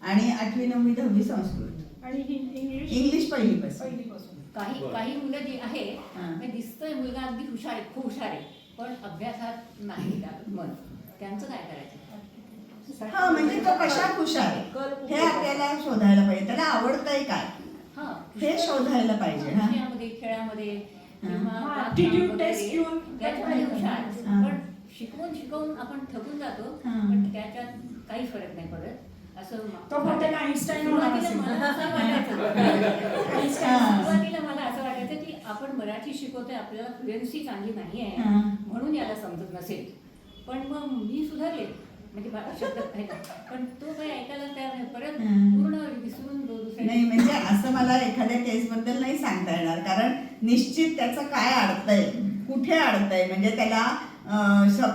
G: आणि 8वी 9वी 10वी संस्कृत
A: आणि
G: इंग्लिश पहिलीपासून.
K: काही मुलं जी आहे
G: हा.
K: ते दिसतंय मुलगा अगदी हुशार आहे, खूप हुशार आहे, पण अभ्यासात नाही लागत मन, त्यांचं काय करायचं?
G: हा, म्हणजे तो कशात हुशार आहे हे आपल्याला शोधायला पाहिजे, त्याला आवडतंय काय
K: हा,
G: हे शोधायला पाहिजे. हा.
K: खेळामध्ये किंवा
A: हा,
K: बागकाम
A: aptitude
K: वगैरे,
A: test घेऊन
K: त्याच्यामध्ये हुशार.
G: हा.
K: पण शिकवून आपण थकून जातो,
G: हा.
K: पण त्याच्यात काही फरक नाही पडत. असं
A: तो मोठ्याला आईन्स्टाईन होणार असेल.
K: सुरुवातीला मला असं वाटायचं सुरुवातीला मला असं वाटायचं की आपण मराठी शिकवतोय, आपल्याला फ्लुएन्सी चांगली नाही आहे
G: हा.
K: म्हणून याला समजत नसेल. पण मग मी सुधारले, म्हणजे शब्द पाहिजे, पण तो काही ऐकायला तयार नाही, परत पूर्ण विसरून दुसऱ्या
G: नाही, म्हणजे असं मला एखाद्या केस बद्दल नाही सांगता येणार, कारण निश्चित त्याचं काय अडतंय, कुठे अडतंय, म्हणजे त्याला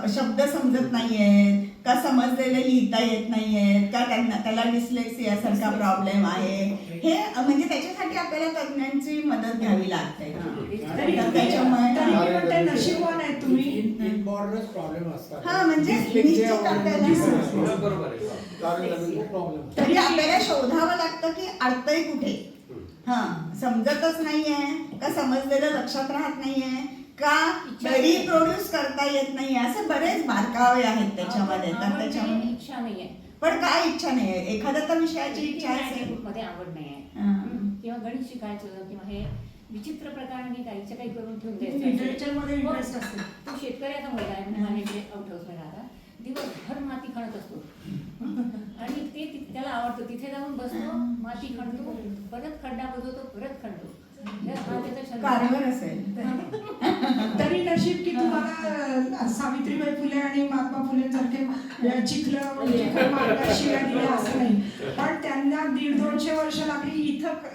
G: शब्द समजत नाहीयेत का, समजलेले लिहिता येत नाहीयेत का, त्याला डिस्लेक्सिया सारखा प्रॉब्लेम आहे, हे म्हणजे त्याच्यासाठी आपल्याला तज्ञांची मदत घ्यावी लागते.
A: त्याच्यामुळे नशीबवान आहेत तुम्ही.
J: इनबॉर्नच प्रॉब्लेम असतात.
G: हा, म्हणजे निश्चित आपल्याला
C: बरोबर आहे.
J: प्रॉब्लेम.
G: तरी आपल्याला शोधावं लागतं की अडतंय कुठे. हा, समजतच नाहीये का, समजलेलं लक्षात राहत नाहीये का, रिप्रोड्यूस करता येत नाही, असे बरेच बारकावे आहेत त्याच्यामध्ये. तर त्याच्यामध्ये
K: इच्छा नाहीये,
G: पण काय इच्छा नाहीये, एखाद्या तर विषयाची इच्छा असेल,
K: मध्ये आवड नाहीये, किंवा गणित शिकायचं किंवा हे विचित्र प्रकाराने काहीच्या काही करून ठेवून
A: लिटरेचरमध्ये
K: द्यायचं.
A: इंटरेस्ट असते.
K: तो शेतकऱ्याचा मुलगा आहे, म्हणजे माझ्याकडे आउट हाऊसमध्ये राहता, दिवसभर माती खणत असतो आणि ते त्याला आवडतं, तिथे जाऊन बसतो, माती खणतो, परत खड्डा बुजवतो, परत खणतो.
G: कारभार असेल.
A: तरी नशीब की तुम्हाला सावित्रीबाई फुले आणि महात्मा फुलेंसारखे चिखलं मार्गाशिवाय दिले असं नाही, पण त्यांना 150-200 वर्ष लागली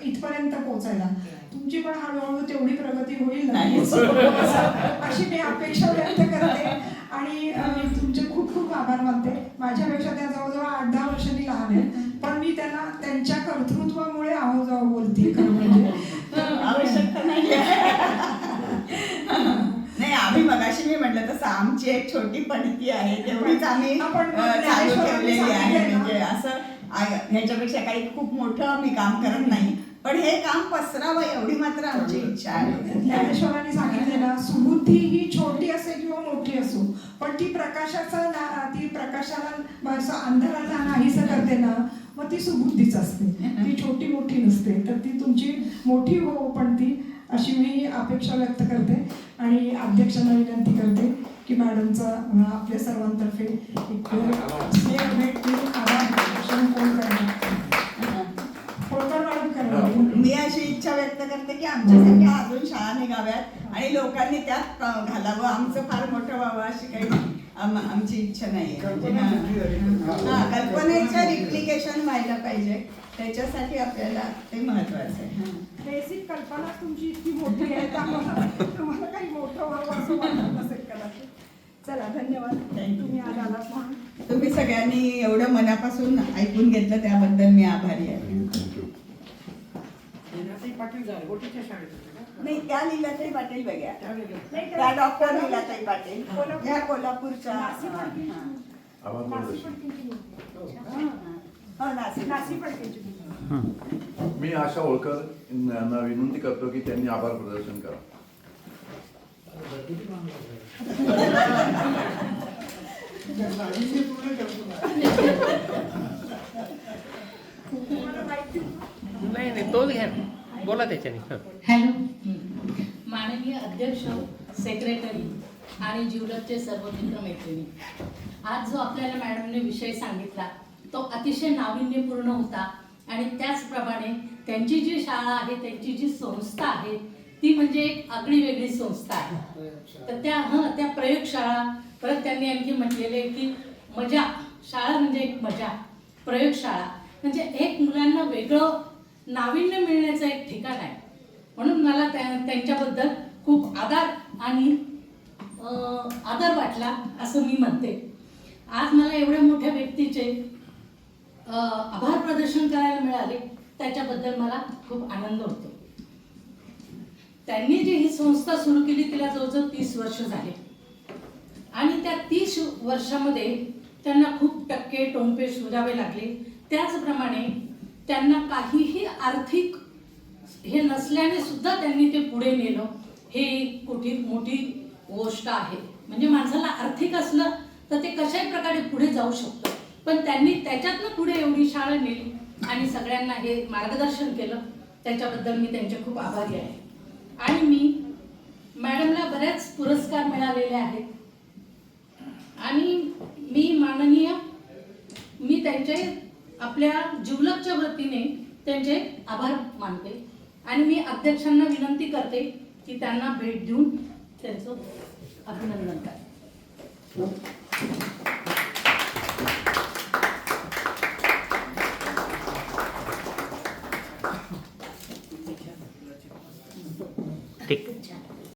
A: इथपर्यंत पोहोचायला. तुमची पण हळूहळू तेवढी प्रगती होईल ना, अशी मी अपेक्षा व्यक्त करते. आणि तुमचे खूप खूप आभार मानते. माझ्यापेक्षा त्या जवळजवळ 8-10 वर्षांनी लहान आहेत, पण मी त्यांना त्यांच्या कर्तृत्वामुळे आहोजाव बोलते.
G: आवश्यकता नाही. आम्ही मगाशी मी म्हटलं तसं आमची एक छोटी पणती आहे, तेवढीच आम्ही चालू ठेवलेली आहे. म्हणजे असं ह्याच्यापेक्षा काही खूप मोठं आम्ही काम करत नाही, पण हे काम पसरावं एवढी मात्र आमची इच्छा आहे.
A: ज्ञानेश्वरांनी सांगितले ना, सुबुद्धी ही छोटी असे किंवा मोठी असो, पण ती प्रकाशाला अंधाराला नाहीसं करते ना, मग ती सुबुद्धीच असते, ती छोटी मोठी नसते. तर ती तुमची मोठी हो, पण ती अशी मी अपेक्षा व्यक्त करते. आणि अध्यक्षांना विनंती करते की मॅडमचा आपल्या सर्वांतर्फे एक स्नेह भेट देऊन आभार
G: मी अशी इच्छा व्यक्त करते की आमच्यासारख्या अजून शाळा निघाव्यात आणि लोकांनी त्यात घालावं, आमचं फार मोठं व्हावं अशी काही आमची इच्छा नाही. कल्पनेचं रिप्लिकेशन व्हायला पाहिजे, त्याच्यासाठी आपल्याला ते महत्वाचं आहे.
A: बेसिक कल्पना तुमची इतकी मोठी आहे, तुम्हाला काही मोठं व्हावं असं वाटत नसेल कदाचित. चला, धन्यवाद. तुम्ही आज आलात म्हणून.
G: तुम्ही सगळ्यांनी एवढं मनापासून ऐकून घेतलं त्याबद्दल मी आभारी आहे. नाही, त्या लीलाताई पाटील वेगळ्या, त्या डॉक्टर लीलाताई पाटील, ह्या कोल्हापूरच्या.
D: मी आशा होळकर यांना विनंती करतो की त्यांनी आभार प्रदर्शन करा.
C: नाही तोच घ्या, बोला त्याच्याने.
L: हॅलो, माननीय अध्यक्ष, सेक्रेटरी आणि जिवलगचे सर्व मित्र मैत्रिणी, आज जो आपल्याला मॅडमने विषय सांगितला तो अतिशय नाविन्यपूर्ण होता. आणि त्याचप्रमाणे त्यांची जी शाळा आहे, त्यांची जी संस्था आहे, ती म्हणजे एक आगळी वेगळी संस्था आहे. तर त्या प्रयोगशाळा, परत त्यांनी आणखी म्हटलेले की मजा, शाळा म्हणजे एक मजा. प्रयोगशाळा म्हणजे एक मुलांना वेगळं नाविन्य मिळण्याचं एक ठिकाण आहे. म्हणून मला त्यांच्याबद्दल खूप आदर वाटला असं मी म्हणते. आज मला एवढ्या मोठ्या व्यक्तीचे आभार प्रदर्शन करायला मिळाले त्याच्याबद्दल मला खूप आनंद होतो. त्यांनी जी ही संस्था सुरू केली तिला जवळजवळ 30 वर्ष झाले आणि त्या 30 वर्षामध्ये त्यांना खूप टक्के टोंपे शोधावे लागले. त्याचप्रमाणे त्यांना काहीही आर्थिक हे नसल्याने सुद्धा त्यांनी ते पुढे नेलं. हे मोठी गोष्ट आहे. म्हणजे माणसाला आर्थिक असलं तर ते कशाही प्रकारे पुढे जाऊ शकतं. पण त्यांनी त्याच्यातनं पुढे एवढी शाळा नेली आणि सगळ्यांना हे मार्गदर्शन केलं. त्याच्याबद्दल मी त्यांचे खूप आभारी आहे. आणि मी मॅडमला बरेच पुरस्कार मिळालेले आहेत आणि मी त्यांचे आपल्या जिवलगच्या वतीने त्यांचे आभार मानते आणि मी अध्यक्षांना विनंती करते की त्यांना भेट देऊन त्यांचं अभिनंदन करा.